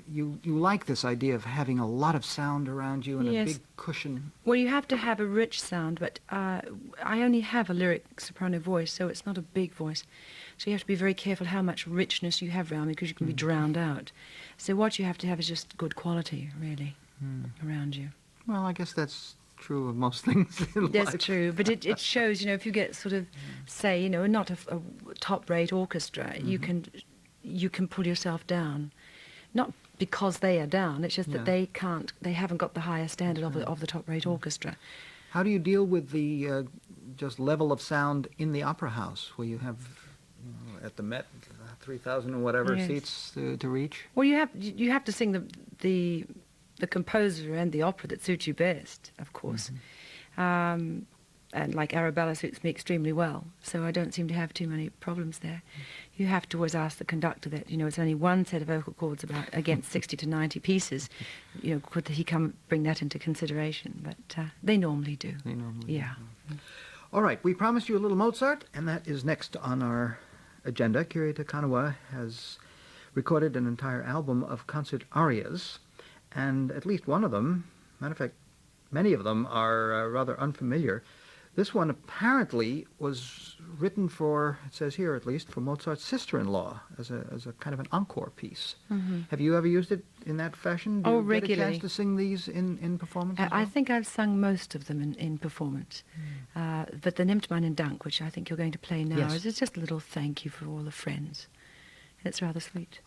You like this idea of having a lot of sound around you and a big cushion. Well, you have to have a rich sound, but I only have a lyric soprano voice, so it's not a big voice. So you have to be very careful how much richness you have around me, because you can be drowned out. So what you have to have is just good quality, really, around you. Well, I guess that's true of most things in life. That's true, but it shows, if you get sort of, say, not a top-rate orchestra, you can pull yourself down. Not because they are down, it's just that they haven't got the higher standard of the top-rate orchestra. How do you deal with the just level of sound in the opera house, where you have, at the Met, 3,000 and whatever seats to reach? Well, you have to sing the composer and the opera that suits you best, of course. And like Arabella suits me extremely well, so I don't seem to have too many problems there. You have to always ask the conductor that, it's only one set of vocal cords against 60 to 90 pieces. Could he come bring that into consideration? But they normally do. They normally do. All right, we promised you a little Mozart, and that is next on our agenda. Kiri to Kanawa has recorded an entire album of concert arias, and at least one of them, matter of fact, many of them are rather unfamiliar. This one apparently was written for, it says here at least, for Mozart's sister-in-law as a kind of an encore piece. Have you ever used it in that fashion? Do you regularly. Get a chance to sing these in performance? I think I've sung most of them in performance. But the Nimmt meinen Dank, which I think you're going to play now, is just a little thank you for all the friends. It's rather sweet.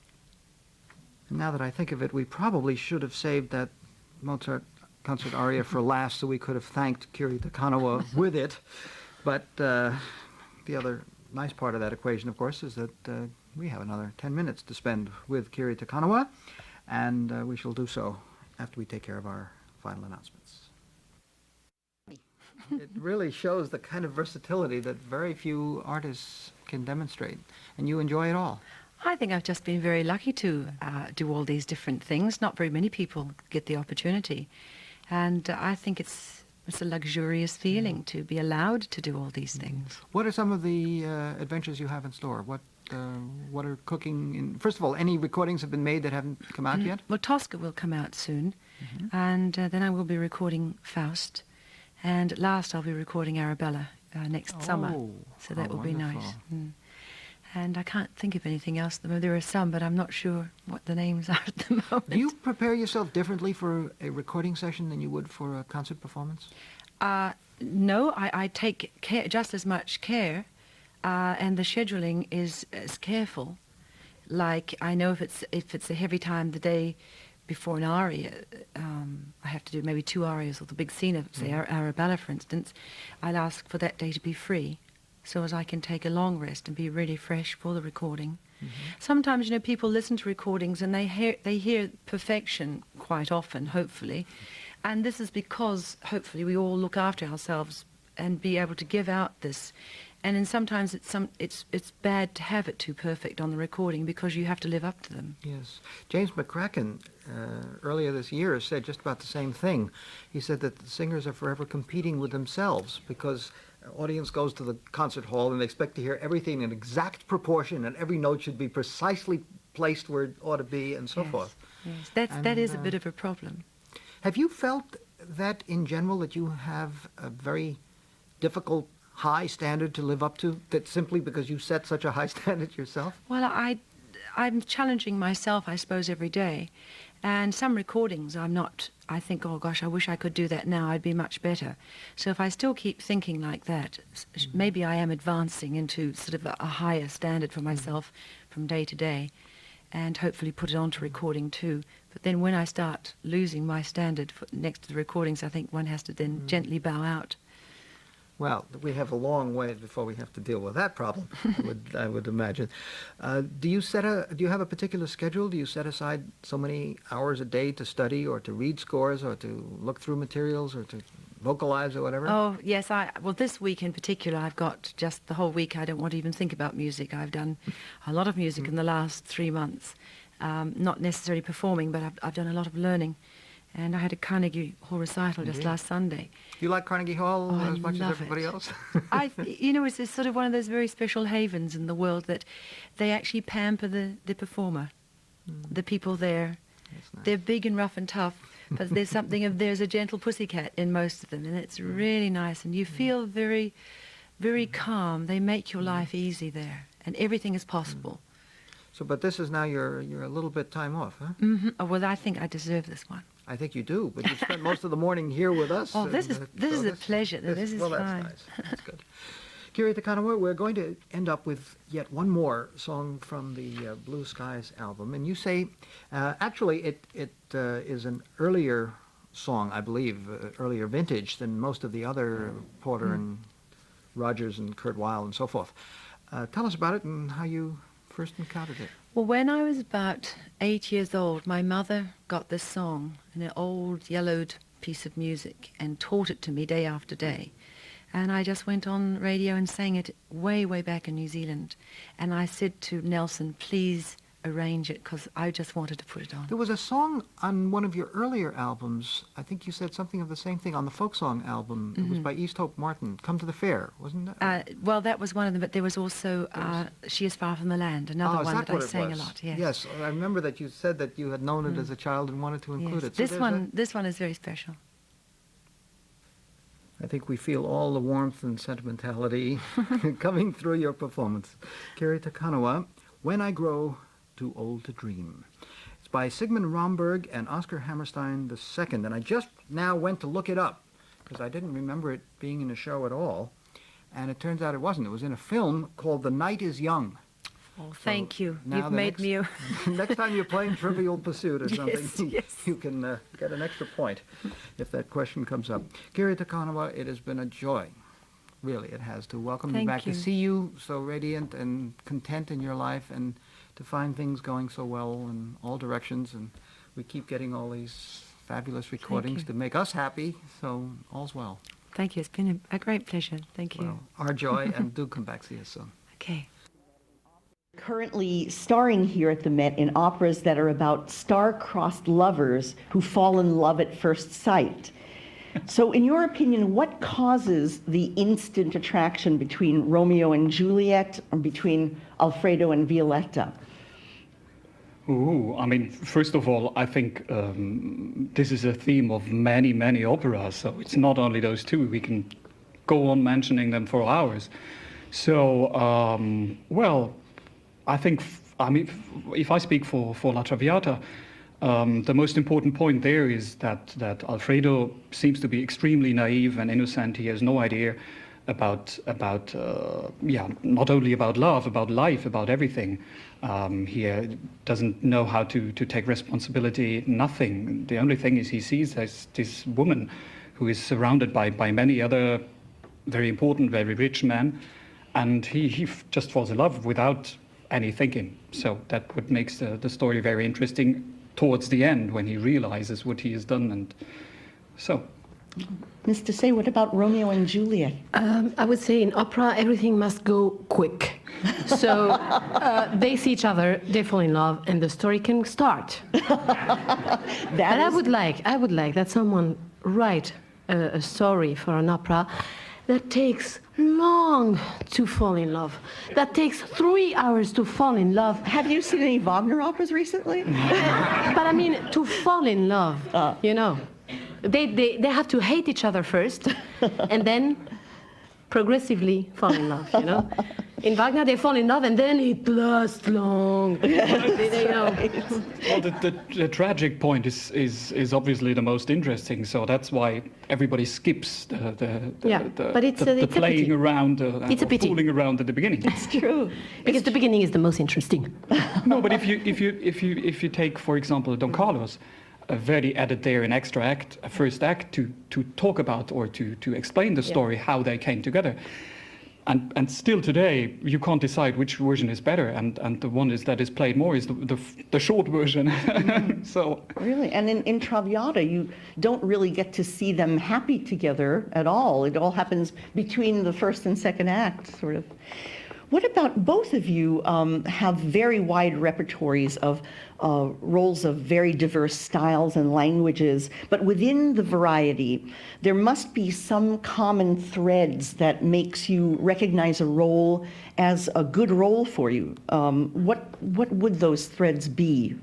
And now that I think of it, we probably should have saved that Mozart concert aria for last, so we could have thanked Kiri to Kanawa with it. But the other nice part of that equation, of course, is that we have another 10 minutes to spend with Kiri to Kanawa, and we shall do so after we take care of our final announcements. It really shows the kind of versatility that very few artists can demonstrate, and you enjoy it all. I think I've just been very lucky to do all these different things. Not very many people get the opportunity. And I think it's a luxurious feeling to be allowed to do all these things. What are some of the adventures you have in store? What are cooking in... First of all, any recordings have been made that haven't come out yet? Well, Tosca will come out soon. And then I will be recording Faust. And at last I'll be recording Arabella next summer. So that will be nice. And I can't think of anything else. There are some, but I'm not sure what the names are at the moment. Do you prepare yourself differently for a recording session than you would for a concert performance? No, I take just as much care, and the scheduling is as careful. Like, I know if it's a heavy time the day before an aria, I have to do maybe 2 arias or the big scene of, say, Arabella, for instance. I'll ask for that day to be free, so as I can take a long rest and be really fresh for the recording. Sometimes, people listen to recordings and they hear perfection quite often, hopefully. And this is because, hopefully, we all look after ourselves and be able to give out this. And then sometimes it's bad to have it too perfect on the recording because you have to live up to them. Yes. James McCracken earlier this year said just about the same thing. He said that the singers are forever competing with themselves because an audience goes to the concert hall and they expect to hear everything in exact proportion and every note should be precisely placed where it ought to be and so forth. Yes, that is a bit of a problem. Have you felt that in general that you have a very difficult high standard to live up to, that simply because you set such a high standard yourself? Well, I'm challenging myself, I suppose, every day. And some recordings I think, oh gosh, I wish I could do that now, I'd be much better. So if I still keep thinking like that, maybe I am advancing into sort of a higher standard for myself from day to day, and hopefully put it onto recording too. But then when I start losing my standard next to the recordings, I think one has to then gently bow out. Well, we have a long way before we have to deal with that problem, I would imagine. Do you have a particular schedule? Do you set aside so many hours a day to study or to read scores or to look through materials or to vocalize or whatever? Oh, yes. Well, this week in particular, I've got just the whole week. I don't want to even think about music. I've done a lot of music in the last 3 months. Not necessarily performing, but I've done a lot of learning. And I had a Carnegie Hall recital just last Sunday. You like Carnegie Hall as much as love everybody else? It's sort of one of those very special havens in the world that they actually pamper the performer, the people there. Nice. They're big and rough and tough, but there's a gentle pussycat in most of them, and it's really nice. And you feel very, very calm. They make your life easy there, and everything is possible. So, but this is now you're a little bit time off, huh? Mm-hmm. Oh, well, I think I deserve this one. I think you do, but you spent most of the morning here with us. Oh, this is a pleasure. This is well, fine. That's nice. That's good. Kiri Kanawa, we're going to end up with yet one more song from the Blue Skies album, and you say, actually, it is an earlier song, I believe, earlier vintage than most of the other Porter and Rogers and Kurt Weill and so forth. Tell us about it and how you first encountered it. Well, when I was about 8 years old, my mother got this song, an old yellowed piece of music, and taught it to me day after day. And I just went on radio and sang it way, way back in New Zealand. And I said to Nelson, please arrange it, because I just wanted to put it on. There was a song on one of your earlier albums, I think you said something of the same thing on the folk song album. It was by East Hope Martin, Come to the Fair, wasn't that? Well, that was one of them, but there was also She is Far from the Land, another one that I sang a lot. Yes. Yes, I remember that you said that you had known it as a child and wanted to include it. So this one is very special. I think we feel all the warmth and sentimentality coming through your performance. Kiri Kanawa, When I Grow Too Old to Dream. It's by Sigmund Romberg and Oscar Hammerstein II, and I just now went to look it up because I didn't remember it being in a show at all, and it turns out it wasn't. It was in a film called The Night is Young. Oh, thank you. Now You've made me... next time you're playing Trivial Pursuit or something, yes. you can get an extra point if that question comes up. Kiri Kanawa, it has been a joy. Really, it has, to welcome you back, to see you so radiant and content in your life, and to find things going so well in all directions. And we keep getting all these fabulous recordings to make us happy, so all's well. Thank you. It's been a great pleasure. Thank you. Well, our joy, and do come back, see us soon. Okay. Currently starring here at the Met in operas that are about star-crossed lovers who fall in love at first sight. So in your opinion, what causes the instant attraction between Romeo and Juliet, or between Alfredo and Violetta? Ooh, I mean, first of all, I think this is a theme of many, many operas, so it's not only those two. We can go on mentioning them for hours. So, well, I think, if I speak for La Traviata, the most important point there is that Alfredo seems to be extremely naive and innocent. He has no idea about not only about love, about life, about everything. He doesn't know how to take responsibility, nothing. The only thing is he sees this woman who is surrounded by many other very important, very rich men, and he just falls in love without any thinking. So that what makes the story very interesting towards the end, when he realizes what he has done. And so Ms. Dessay, what about Romeo and Juliet? I would say in opera, everything must go quick. So they see each other, they fall in love, and the story can start. And I would like that someone write a story for an opera that takes long to fall in love, that takes 3 hours to fall in love. Have you seen any Wagner operas recently? But I mean, to fall in love, you know. They have to hate each other first, and then progressively fall in love, you know. In Wagner, they fall in love, and then it lasts long. You know. Well, the tragic point is obviously the most interesting, so that's why everybody skips the playing around, it's a pity. fooling around at the beginning. It's true. Because the beginning is the most interesting. No, but if you take, for example, Don Carlos, Verdi added there an extra act, a first act, to talk about or to explain the story, how they came together. And still today, you can't decide which version is better, and the one that is played more is the short version. So really, and in Traviata, you don't really get to see them happy together at all. It all happens between the first and second act, sort of. What about both of you have very wide repertories of roles of very diverse styles and languages, but within the variety, there must be some common threads that makes you recognize a role as a good role for you. What would those threads be?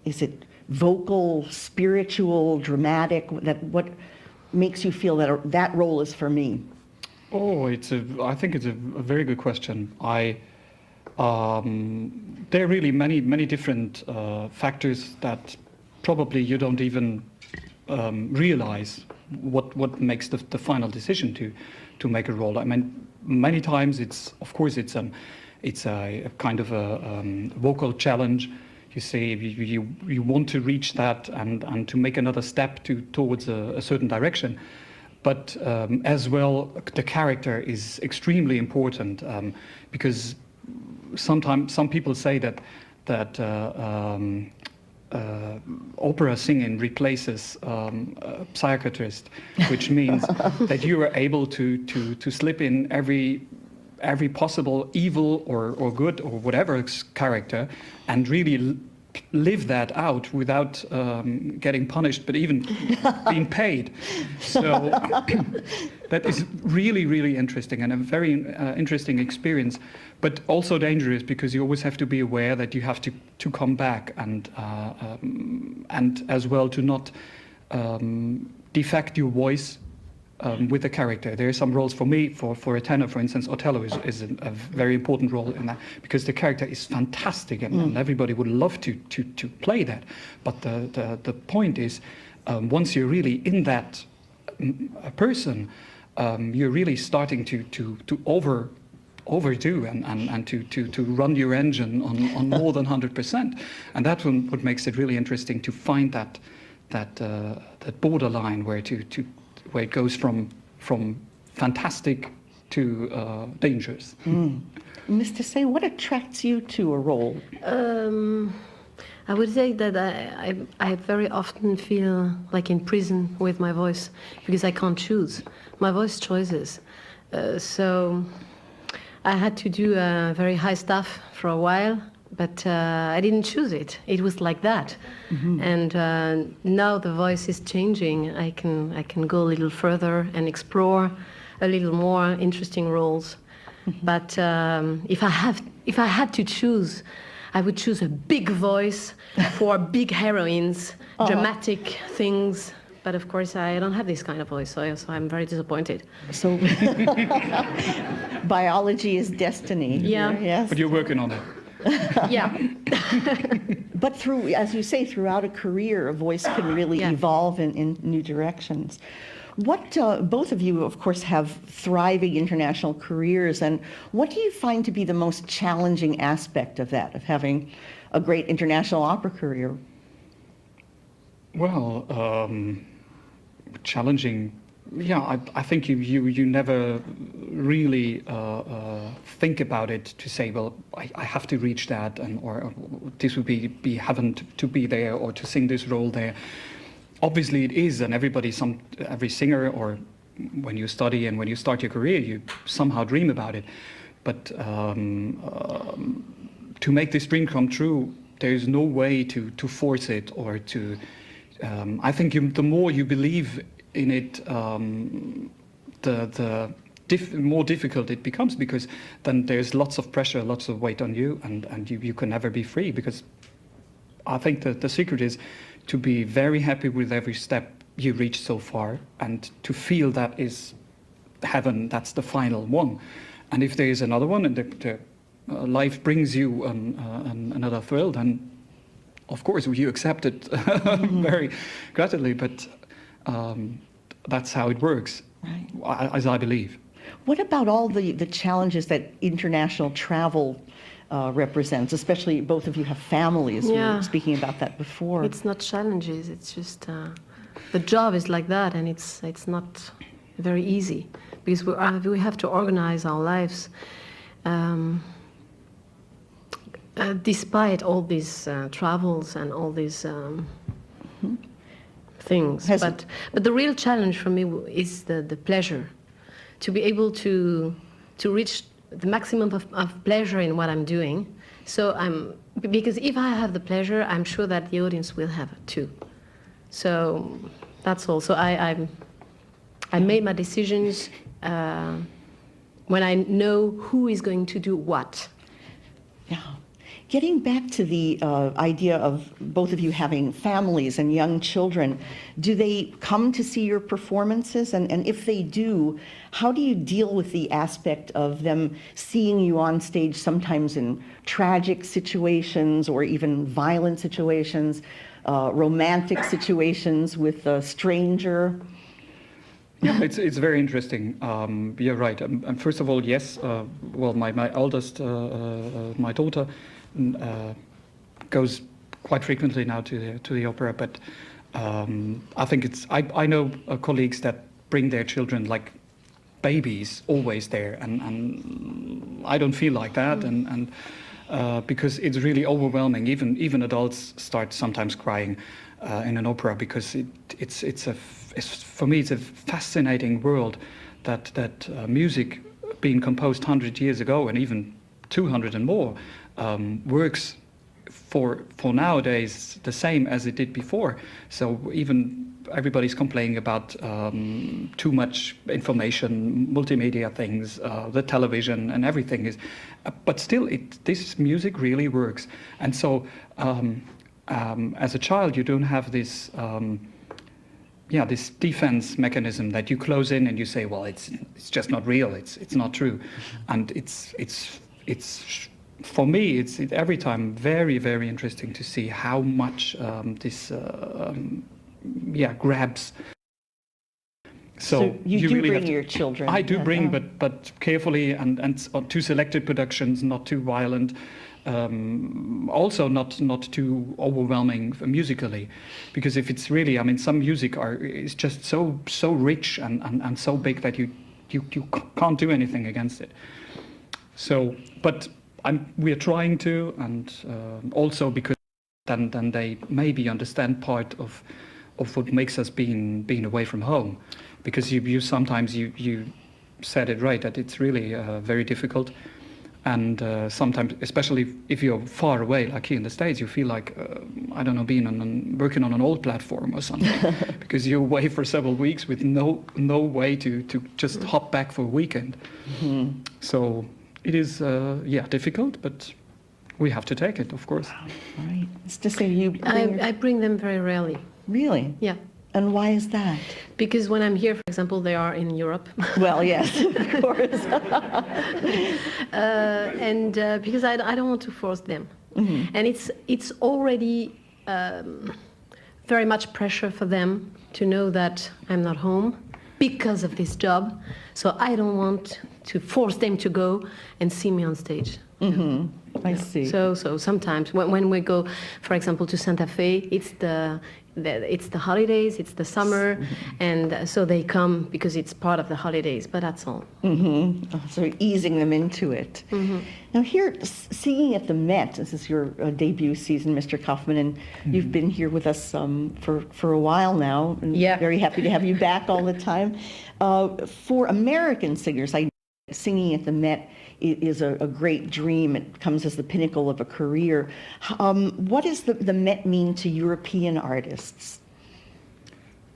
Is it vocal, spiritual, dramatic? What makes you feel that role is for me? Oh, I think it's a very good question. There are really many different factors that probably you don't even realize what makes the final decision to make a role. I mean, many times it's a kind of a vocal challenge. You say you want to reach that and to make another step towards a certain direction. But as well, the character is extremely important because sometimes some people say that opera singing replaces a psychiatrist, which means that you are able to slip in every possible evil or good or whatever character and really live that out without getting punished, but even being paid. So that is really interesting and a very interesting experience, but also dangerous because you always have to be aware that you have to come back and as well to not defect your voice with the character. There are some roles for me, for a tenor, for instance, Otello is a very important role in that because the character is fantastic and everybody would love to play that. But the point is, once you're really in that person, you're really starting to overdo and to run your engine on more than 100%. And that's what makes it really interesting to find that borderline where it goes from fantastic to dangerous. Ms. Dessay, what attracts you to a role? I would say that I very often feel like in prison with my voice because I can't choose my voice choices. So I had to do very high stuff for a while, but I didn't choose it. It was like that. And now the voice is changing. I can go a little further and explore a little more interesting roles. But if I had to choose, I would choose a big voice for big heroines, dramatic things. But of course, I don't have this kind of voice, so I'm very disappointed. So biology is destiny. Yeah. Yes. But you're working on it. Yeah. But through, as you say, throughout a career, a voice can really evolve in new directions. What both of you, of course, have thriving international careers, and what do you find to be the most challenging aspect of that, of having a great international opera career? Well, challenging. Yeah, I think you never really think about it to say, well, I have to reach that, or this would be having to be there or to sing this role there. obviously it is, and every singer, or when you study and when you start your career, you somehow dream about it. But to make this dream come true, there is no way to force it or to. I think the more you believe in it, the more difficult it becomes, because then there's lots of pressure, lots of weight on you, and you can never be free. Because I think that the secret is to be very happy with every step you reach so far, and to feel that is heaven, that's the final one. And if there is another one, and the life brings you another thrill, then of course you accept it very gratefully, but that's how it works, right. As I believe. What about all the challenges that international travel represents, especially both of you have families? We were speaking about that before. It's not challenges, it's just the job is like that, and it's not very easy, because we have to organize our lives despite all these travels and all these things. But the real challenge for me is the pleasure, to be able to reach the maximum of pleasure in what I'm doing. So because if I have the pleasure, I'm sure that the audience will have it too. So that's all. So I made my decisions when I know who is going to do what. Yeah. Getting back to the idea of both of you having families and young children, do they come to see your performances? And if they do, how do you deal with the aspect of them seeing you on stage sometimes in tragic situations or even violent situations, romantic situations with a stranger? Yeah, it's very interesting. You're right. And first of all, yes. Well, my eldest, my daughter, goes quite frequently now to the opera. But I think I know colleagues that bring their children like babies, always there, and I don't feel like that, and because it's really overwhelming. Even adults start sometimes crying in an opera, because for me it's a fascinating world that music being composed 100 years ago and even 200 and more works for nowadays the same as it did before. So even everybody's complaining about too much information, multimedia things, the television and everything is, but still this music really works. And so as a child you don't have this this defense mechanism that you close in and you say, well, it's just not real, it's not true. And it's for me, it's every time very, very interesting to see how much this grabs. So you do really bring your children. I do bring, but carefully and to selected productions, not too violent. Also not too overwhelming musically, because if it's really, I mean, some music is just so rich and so big that you can't do anything against it. So, but we are trying to, and also because then they maybe understand part of what makes us being away from home, because you sometimes you said it right, that it's really very difficult. And sometimes, especially if you're far away, like here in the States, you feel like, I don't know, working on an old platform or something, because you're away for several weeks with no way to just hop back for a weekend. Mm-hmm. So it is, difficult, but we have to take it, of course. All right. It's to say I bring them very rarely. Really? Yeah. And why is that? Because when I'm here, for example, they are in Europe. Well, yes, of course. And because I don't want to force them. Mm-hmm. And it's already very much pressure for them to know that I'm not home because of this job. So I don't want to force them to go and see me on stage. I see. So sometimes when we go, for example, to Santa Fe, it's the holidays, it's the summer, and so they come because it's part of the holidays. But that's all. So easing them into it. Now here, singing at the Met, this is your debut season, Mr. Kaufmann, and you've been here with us for a while now, and very happy to have you back all the time. For American singers, singing at the Met is a great dream. It comes as the pinnacle of a career. What does the Met mean to European artists?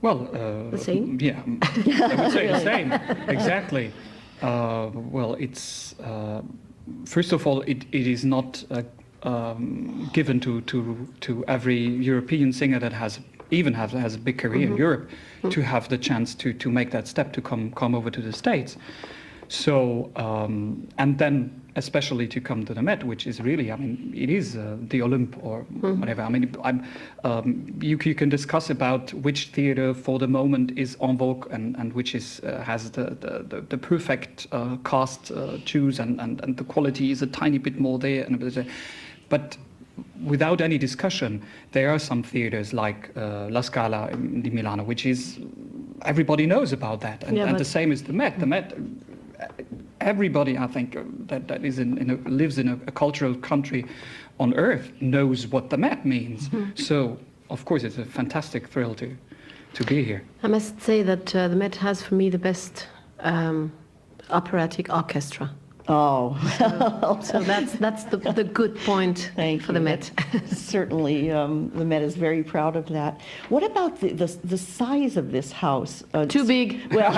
Well, the same? Yeah, I would say the same. Exactly. Well, it's first of all, it is not given to every European singer that has a big career in Europe to have the chance to make that step to come over to the States. So, and then especially to come to the Met, which is really, I mean, it is the Olymp or whatever. I mean, you can discuss about which theater for the moment is en vogue and which is has the perfect cast choose and the quality is a tiny bit more there. But without any discussion, there are some theaters like La Scala di Milano, which is, everybody knows about that. And the same is the Met. The Met, everybody, I think, that is lives in a cultural country on earth knows what the Met means. So, of course, it's a fantastic thrill to be here. I must say that the Met has for me the best operatic orchestra. Oh, so that's the good point for the Met. Certainly, the Met is very proud of that. What about the size of this house? Too big. Well,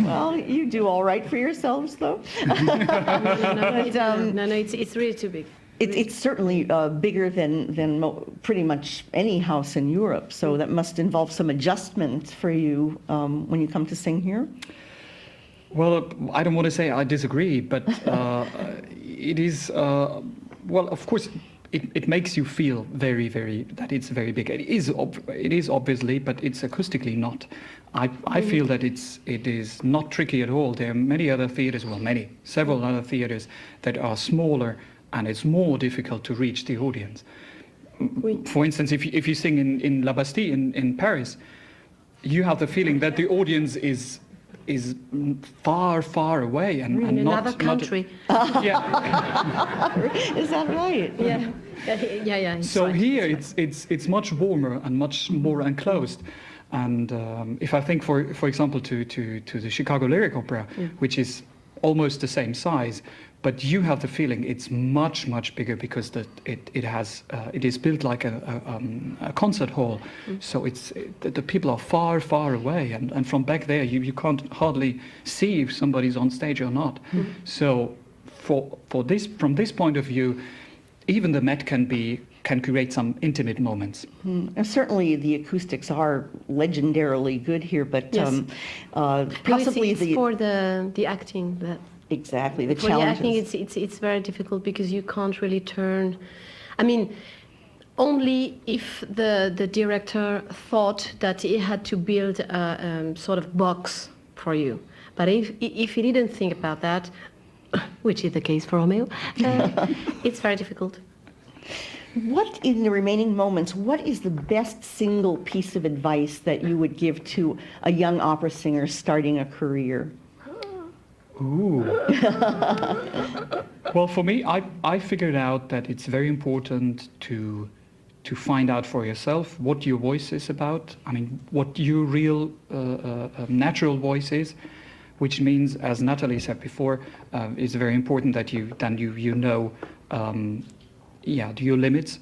well, you do all right for yourselves, though. No, it's really too big. It's certainly bigger than pretty much any house in Europe. So that must involve some adjustment for you when you come to sing here. Well, I don't want to say I disagree, but it is, well, of course, it makes you feel very, very, that it's very big. It is obviously, but it's acoustically not. I feel that it is not tricky at all. There are many other theaters, well, several other theaters that are smaller, and it's more difficult to reach the audience. For instance, if you sing in La Bastille in Paris, you have the feeling that the audience is far, far away and in not another country. Is that right? Yeah. So here it's much warmer and much more enclosed. And if I think, for example, to the Chicago Lyric Opera, which is almost the same size, but you have the feeling it's much, much bigger because it is built like a concert hall. So the people are far, far away, and from back there you can't hardly see if somebody's on stage or not. So from this point of view, even the Met can create some intimate moments. And certainly the acoustics are legendarily good here, but possibly it's for the acting that. Exactly, the for challenges. the acting, it's very difficult because you can't really turn. I mean, only if the director thought that he had to build a sort of box for you. But if he didn't think about that, which is the case for Romeo, it's very difficult. What, in the remaining moments, what is the best single piece of advice that you would give to a young opera singer starting a career? Ooh. Well, for me, I figured out that it's very important to find out for yourself what your voice is about. I mean, what your real natural voice is, which means, as Natalie said before, it's very important that you know your limits,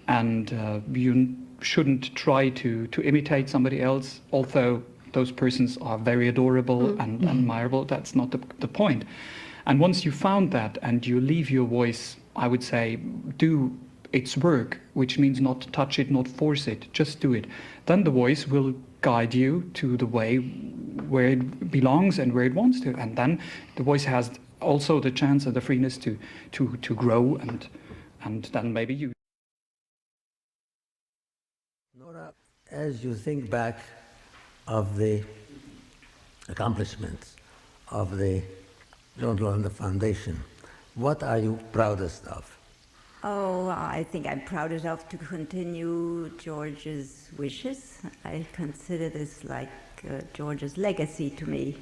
and you shouldn't try to imitate somebody else, although those persons are very adorable and admirable. That's not the point. And once you found that and you leave your voice, I would say, do its work, which means not touch it, not force it, just do it. Then the voice will guide you to the way where it belongs and where it wants to. And then the voice has also the chance and the freeness to grow, and then maybe you. Nora, as you think back of the accomplishments of the George London Foundation. What are you proudest of? Oh, I think I'm proud enough to continue George's wishes. I consider this like George's legacy to me.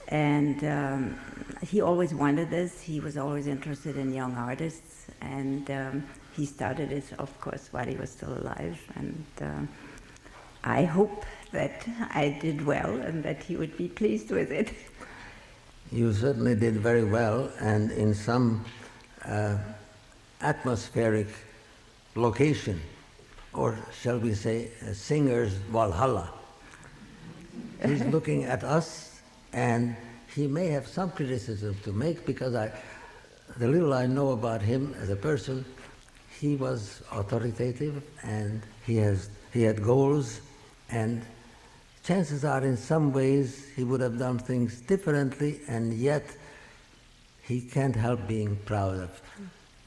And he always wanted this. He was always interested in young artists. And he started it, of course, while he was still alive. And I hope that I did well and that he would be pleased with it. You certainly did very well, and in some atmospheric location, or shall we say, a singer's Valhalla. He's looking at us, and he may have some criticism to make, because the little I know about him as a person, he was authoritative, and he had goals, and chances are in some ways he would have done things differently, and yet he can't help being proud of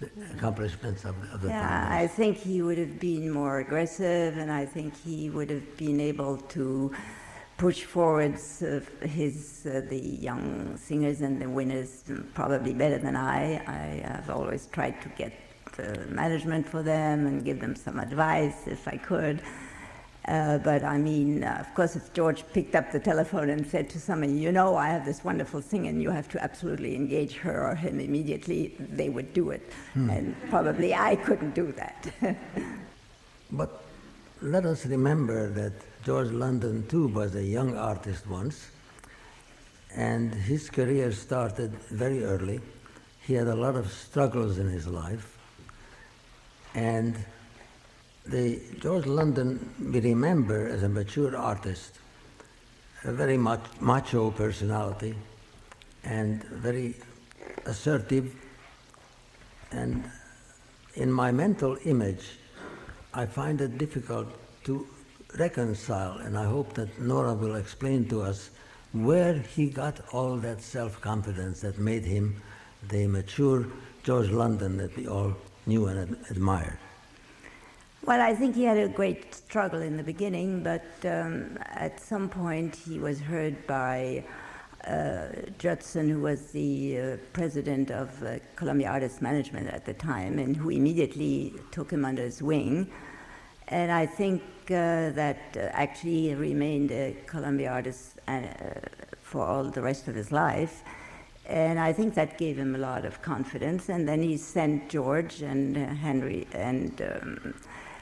the accomplishments of the Yeah, foundation. I think he would have been more aggressive, and I think he would have been able to push forwards the young singers and the winners probably better than I. I have always tried to get the management for them and give them some advice if I could. But I mean, of course, if George picked up the telephone and said to somebody, you know, I have this wonderful singer and you have to absolutely engage her or him immediately, they would do it. And probably I couldn't do that. But let us remember that George London, too, was a young artist once, and his career started very early. He had a lot of struggles in his life, and the George London we remember as a mature artist, a very macho personality, and very assertive. And in my mental image, I find it difficult to reconcile, and I hope that Nora will explain to us where he got all that self-confidence that made him the mature George London that we all knew and admired. Well, I think he had a great struggle in the beginning, but at some point he was heard by Judson, who was the president of Columbia Artists Management at the time, and who immediately took him under his wing. And I think that actually he remained a Columbia artist for all the rest of his life. And I think that gave him a lot of confidence. And then he sent George and Henry and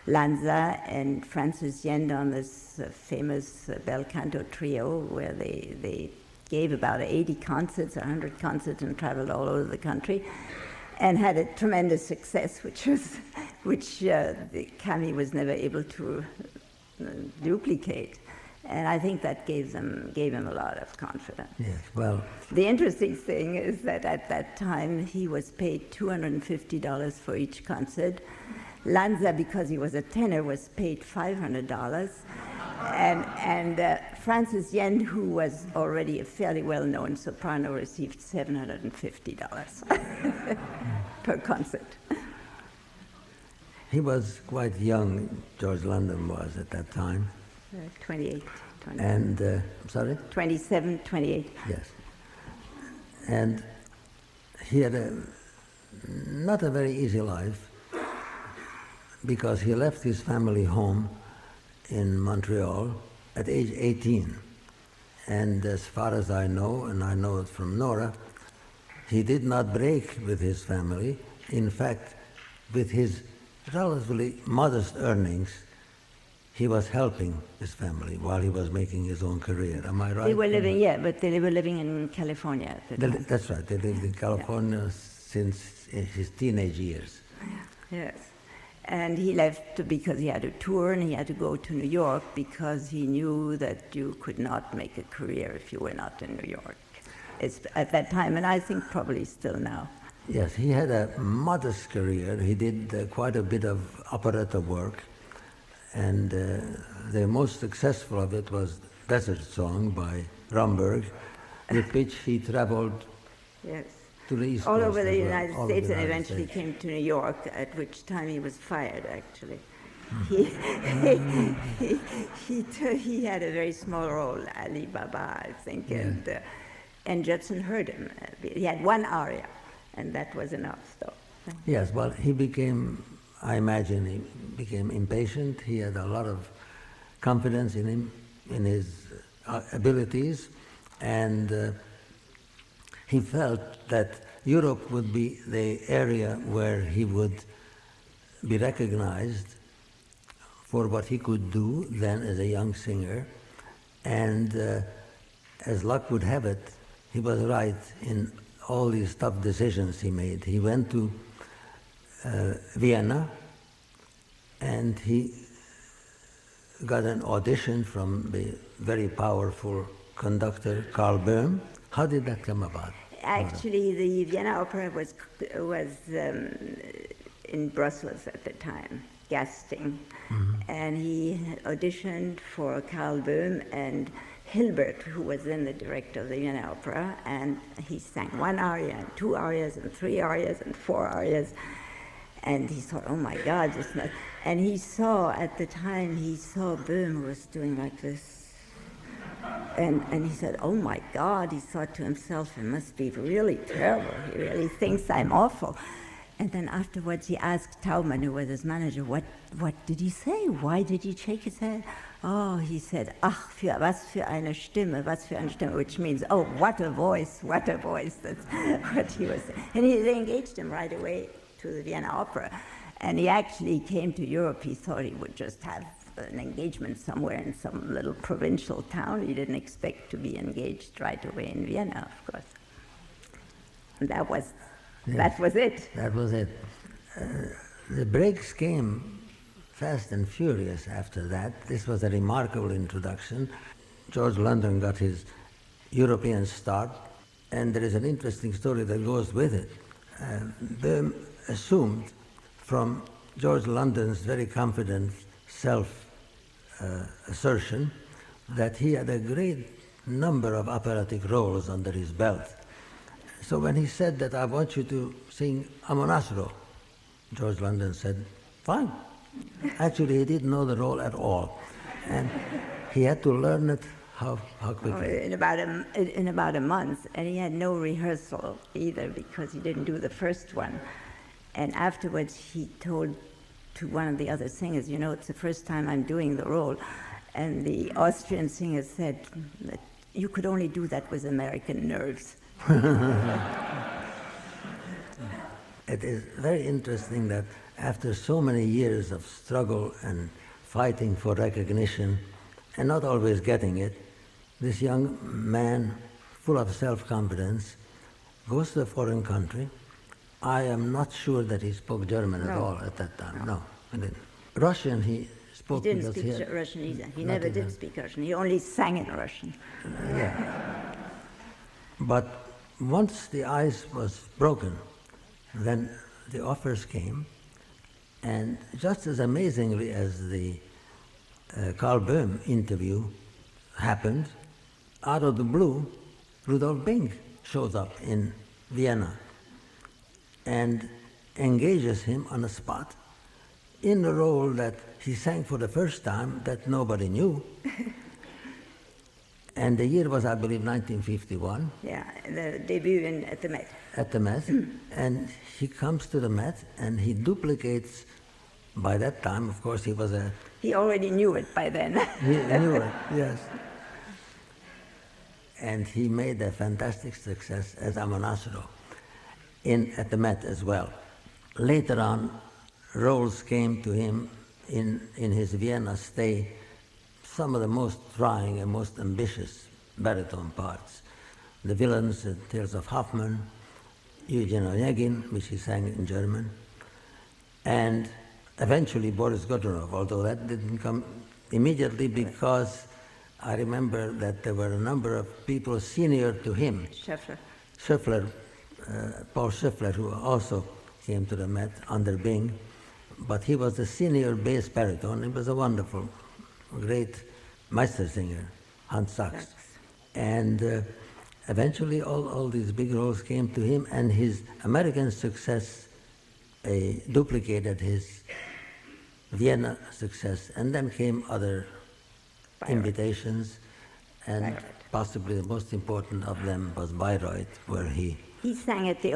Lanza and Francis Yend on this famous bel canto trio, where they gave about 80 concerts, 100 concerts, and traveled all over the country, and had a tremendous success, which Camille was never able to duplicate. And I think that gave him a lot of confidence. Yes, well. The interesting thing is that at that time he was paid $250 for each concert. Lanza, because he was a tenor, was paid $500. And Francis Yen, who was already a fairly well-known soprano, received $750 per concert. He was quite young, George London was at that time. 28. And, sorry? 27, 28. Yes. And he had not a very easy life, because he left his family home in Montreal at age 18. And as far as I know, and I know it from Nora, he did not break with his family. In fact, with his relatively modest earnings, he was helping his family while he was making his own career. Am I right? They were living, but they were living in California at the time. That's right. They lived in California since his teenage years. Yes. And he left because he had a tour, and he had to go to New York because he knew that you could not make a career if you were not in New York. It's at that time, and I think probably still now. Yes, he had a modest career. He did quite a bit of operetta work, and the most successful of it was Desert Song by Romberg, with which he traveled to the East all Coast over the as well, United all over States, the and United eventually States. came to New York, at which time he was fired, actually. He had a very small role, Ali Baba, I think, And Judson heard him. He had one aria, and that was enough. So. Yes, well, he became, I imagine, he became impatient. He had a lot of confidence in him, in his abilities, and he felt that Europe would be the area where he would be recognized for what he could do then as a young singer. And as luck would have it, he was right in all these tough decisions he made. He went to Vienna, and he got an audition from the very powerful conductor Karl Böhm. How did that come about? Actually, the Vienna Opera was in Brussels at the time, casting, and he auditioned for Karl Böhm and Hilbert, who was then the director of the Vienna Opera, and he sang one aria and two arias and three arias and four arias, and he thought, oh my God, it's not. And he saw, at the time, he saw Böhm was doing like this, and he said, oh my God, he thought to himself, it must be really terrible, he really thinks I'm awful. And then afterwards he asked Taumann, who was his manager, what did he say? Why did he shake his head? Oh, he said, ach, was für eine Stimme, which means, oh, what a voice, what a voice. That's what he was saying. And he engaged him right away to the Vienna Opera. And he actually came to Europe. He thought he would just have an engagement somewhere in some little provincial town. He didn't expect to be engaged right away in Vienna, of course. And that was it. That was it. The breaks came fast and furious after that. This was a remarkable introduction. George London got his European start, and there is an interesting story that goes with it. Böhm assumed from George London's very confident self-assertion that he had a great number of operatic roles under his belt. So when he said that, I want you to sing Amonasro, George London said, fine. Actually, he didn't know the role at all. And he had to learn it how quickly? In about a month, and he had no rehearsal either because he didn't do the first one. And afterwards, he told to one of the other singers, you know, it's the first time I'm doing the role. And the Austrian singer said that you could only do that with American nerves. It is very interesting that after so many years of struggle and fighting for recognition and not always getting it, this young man, full of self-confidence, goes to a foreign country. I am not sure that he spoke German at all at that time. No, he didn't. Russian he spoke. He didn't speak Russian either. He never did speak Russian. He only sang in Russian. Yeah. But once the ice was broken, then the offers came, and just as amazingly as the Karl Böhm interview happened, out of the blue, Rudolf Bing shows up in Vienna and engages him on the spot in the role that he sang for the first time that nobody knew. And the year was, I believe, 1951. Yeah, the debut at the Met. At the Met. And he comes to the Met and he duplicates, by that time, of course, he was a... He already knew it by then. He knew it, yes. And he made a fantastic success as Amonasro at the Met as well. Later on, roles came to him in his Vienna stay, some of the most trying and most ambitious baritone parts. The Villains, the Tales of Hoffmann, Eugen Onegin, which he sang in German, and eventually Boris Godunov, although that didn't come immediately because I remember that there were a number of people senior to him. Scheffler, Paul Scheffler, who also came to the Met under Bing, but he was the senior bass baritone. He was a wonderful, great Meistersinger, Hans Sachs. And eventually all these big roles came to him, and his American success duplicated his Vienna success, and then came other invitations, and Possibly the most important of them was Bayreuth, where he sang at the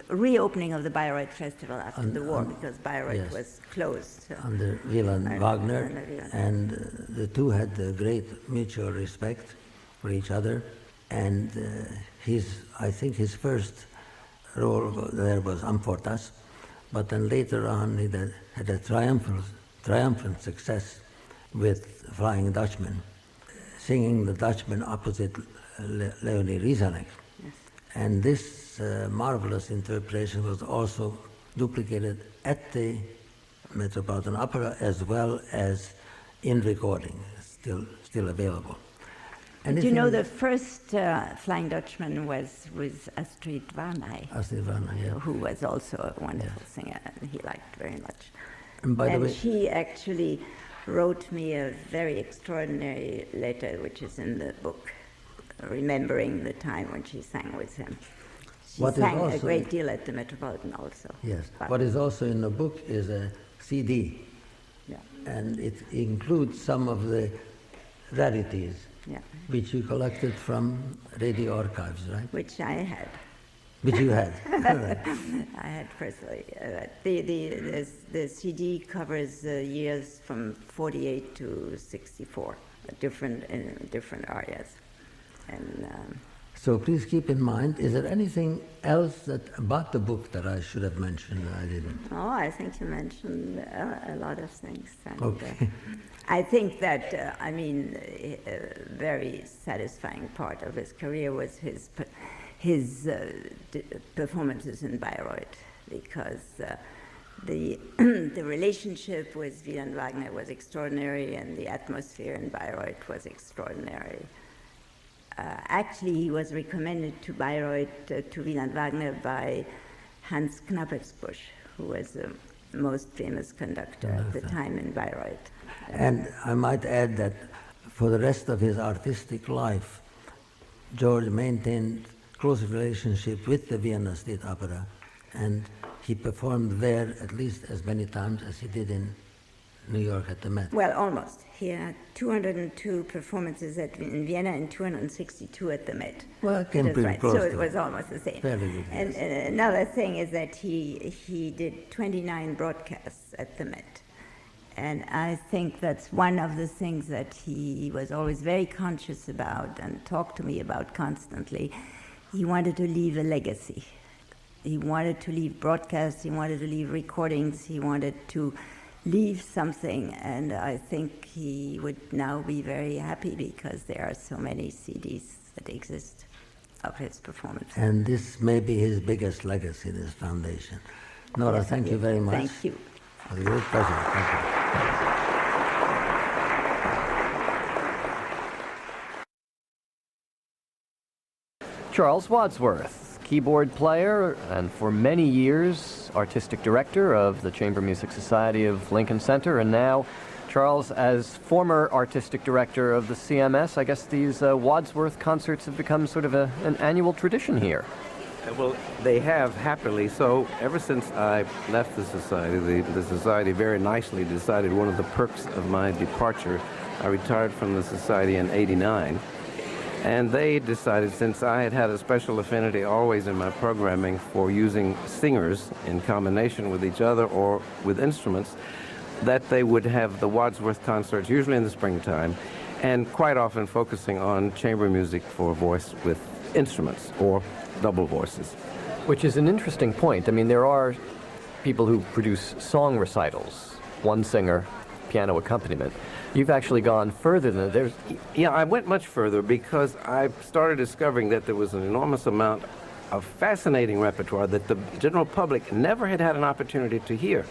reopening of the Bayreuth Festival after the war, because Bayreuth was closed. So. Under Wieland Wagner, and the two had great mutual respect for each other. And I think his first role there was Amfortas, but then later on he had a triumphant success with Flying Dutchman, singing the Dutchman opposite Leonie Rieseneck. Yes. And this marvelous interpretation was also duplicated at the Metropolitan Opera as well as in recording, still available. Do you know the first Flying Dutchman was with Astrid Varnay? Astrid Varnay, yeah. Who was also a wonderful singer, and he liked very much. And by the way, she actually wrote me a very extraordinary letter, which is in the book, remembering the time when she sang with him. She sang a great deal at the Metropolitan also. Yes. What is also in the book is a CD. Yeah. And it includes some of the rarities, which you collected from radio archives, right? Which I had. Which you had. I had personally. The CD covers years from 48 to 64, in different areas. And so please keep in mind, is there anything else about the book that I should have mentioned that I didn't? Oh, I think you mentioned a lot of things. And, okay. I think that, a very satisfying part of his career was his performances in Bayreuth, because the relationship with Wieland Wagner was extraordinary, and the atmosphere in Bayreuth was extraordinary. Actually, he was recommended to Bayreuth, to Wieland Wagner, by Hans Knappersbusch, who was the most famous conductor at the time in Bayreuth. And I might add that for the rest of his artistic life, George maintained close relationship with the Vienna State Opera, and he performed there at least as many times as he did in New York at the Met. Well, almost. He had 202 performances in Vienna and 262 at the Met. Well, it came pretty close. So it was almost the same. Fairly good. And another thing is that he did 29 broadcasts at the Met. And I think that's one of the things that he was always very conscious about and talked to me about constantly. He wanted to leave a legacy. He wanted to leave broadcasts, he wanted to leave recordings, he wanted to leave something, and I think he would now be very happy because there are so many CDs that exist of his performance. And this may be his biggest legacy, this foundation. Nora, yes, thank you very much. Thank you. It was a great pleasure. Thank you. Charles Wadsworth, keyboard player and for many years artistic director of the Chamber Music Society of Lincoln Center, and now Charles, as former artistic director of the CMS, I guess these Wadsworth concerts have become sort of an annual tradition here. Well, they have, happily so. Ever since I left the Society, the Society very nicely decided one of the perks of my departure. I retired from the Society in '89. And they decided, since I had a special affinity always in my programming for using singers in combination with each other or with instruments, that they would have the Wadsworth concerts, usually in the springtime, and quite often focusing on chamber music for voice with instruments or double voices. Which is an interesting point. I mean, there are people who produce song recitals, one singer, piano accompaniment. You've actually gone further than there's. Yeah, I went much further because I started discovering that there was an enormous amount of fascinating repertoire that the general public never had an opportunity to hear.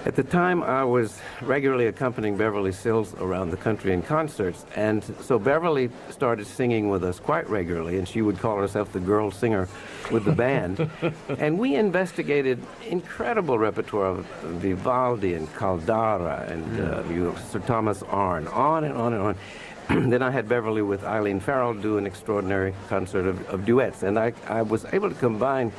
At the time, I was regularly accompanying Beverly Sills around the country in concerts, and so Beverly started singing with us quite regularly, and she would call herself the girl singer with the band. And we investigated incredible repertoire of Vivaldi and Caldara and Sir Thomas Arne, on and on and on. Then I had Beverly with Eileen Farrell do an extraordinary concert of duets, and I was able to combine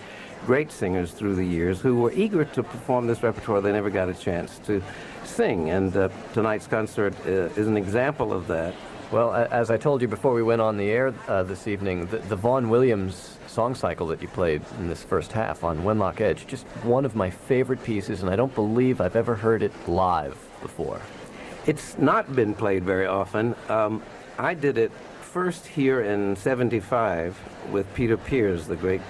great singers through the years who were eager to perform this repertoire. They never got a chance to sing, and tonight's concert is an example of that. Well, as I told you before we went on the air this evening, the Vaughan Williams song cycle that you played in this first half on Wenlock Edge, just one of my favorite pieces, and I don't believe I've ever heard it live before. It's not been played very often. I did it first here in '75 with Peter Pears, the great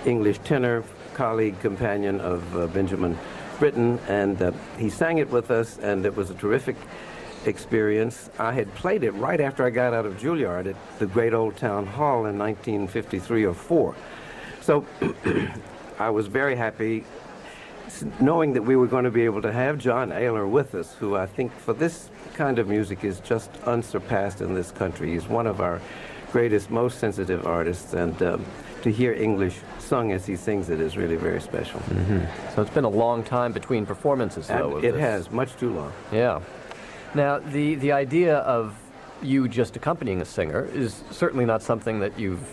English tenor, colleague, companion of Benjamin Britten, and he sang it with us, and it was a terrific experience. I had played it right after I got out of Juilliard at the Great Old Town Hall in 1953 or 4. So I was very happy knowing that we were going to be able to have John Ayler with us, who I think for this kind of music is just unsurpassed in this country. He's one of our greatest, most sensitive artists, and to hear English sung as he sings it is really very special. So it's been a long time between performances, though. It has, much too long. Yeah. Now, the idea of you just accompanying a singer is certainly not something that you've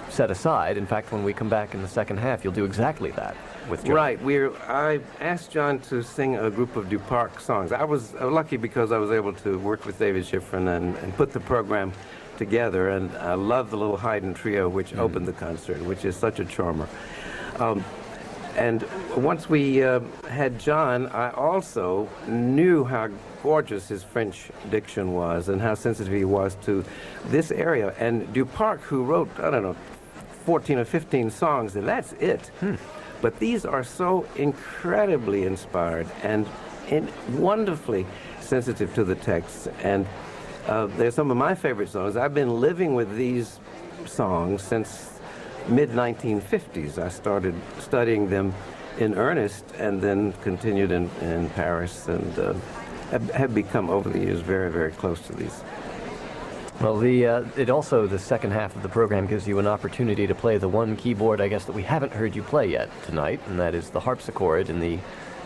set aside. In fact, when we come back in the second half, you'll do exactly that with John. Right. I asked John to sing a group of Duparc songs. I was lucky because I was able to work with David Schifrin and put the program together, and I love the little Haydn trio which opened the concert, which is such a charmer. And once we had John, I also knew how gorgeous his French diction was and how sensitive he was to this area. And Duparc, who wrote, I don't know, 14 or 15 songs, and that's it. But these are so incredibly inspired and wonderfully sensitive to the text. And they're some of my favorite songs. I've been living with these songs since mid-1950s. I started studying them in earnest and then continued in Paris, and have become over the years very, very close to these. Well, it also, the second half of the program gives you an opportunity to play the one keyboard, I guess, that we haven't heard you play yet tonight, and that is the harpsichord in the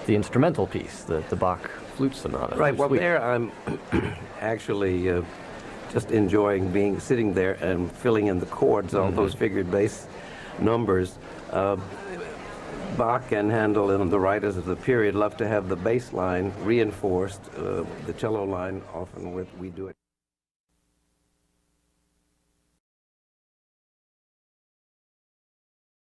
instrumental piece, the Bach flute sonata. Right, well, there I'm actually just enjoying sitting there and filling in the chords, all those figured bass numbers. Bach and Handel and the writers of the period love to have the bass line reinforced, the cello line often we do it.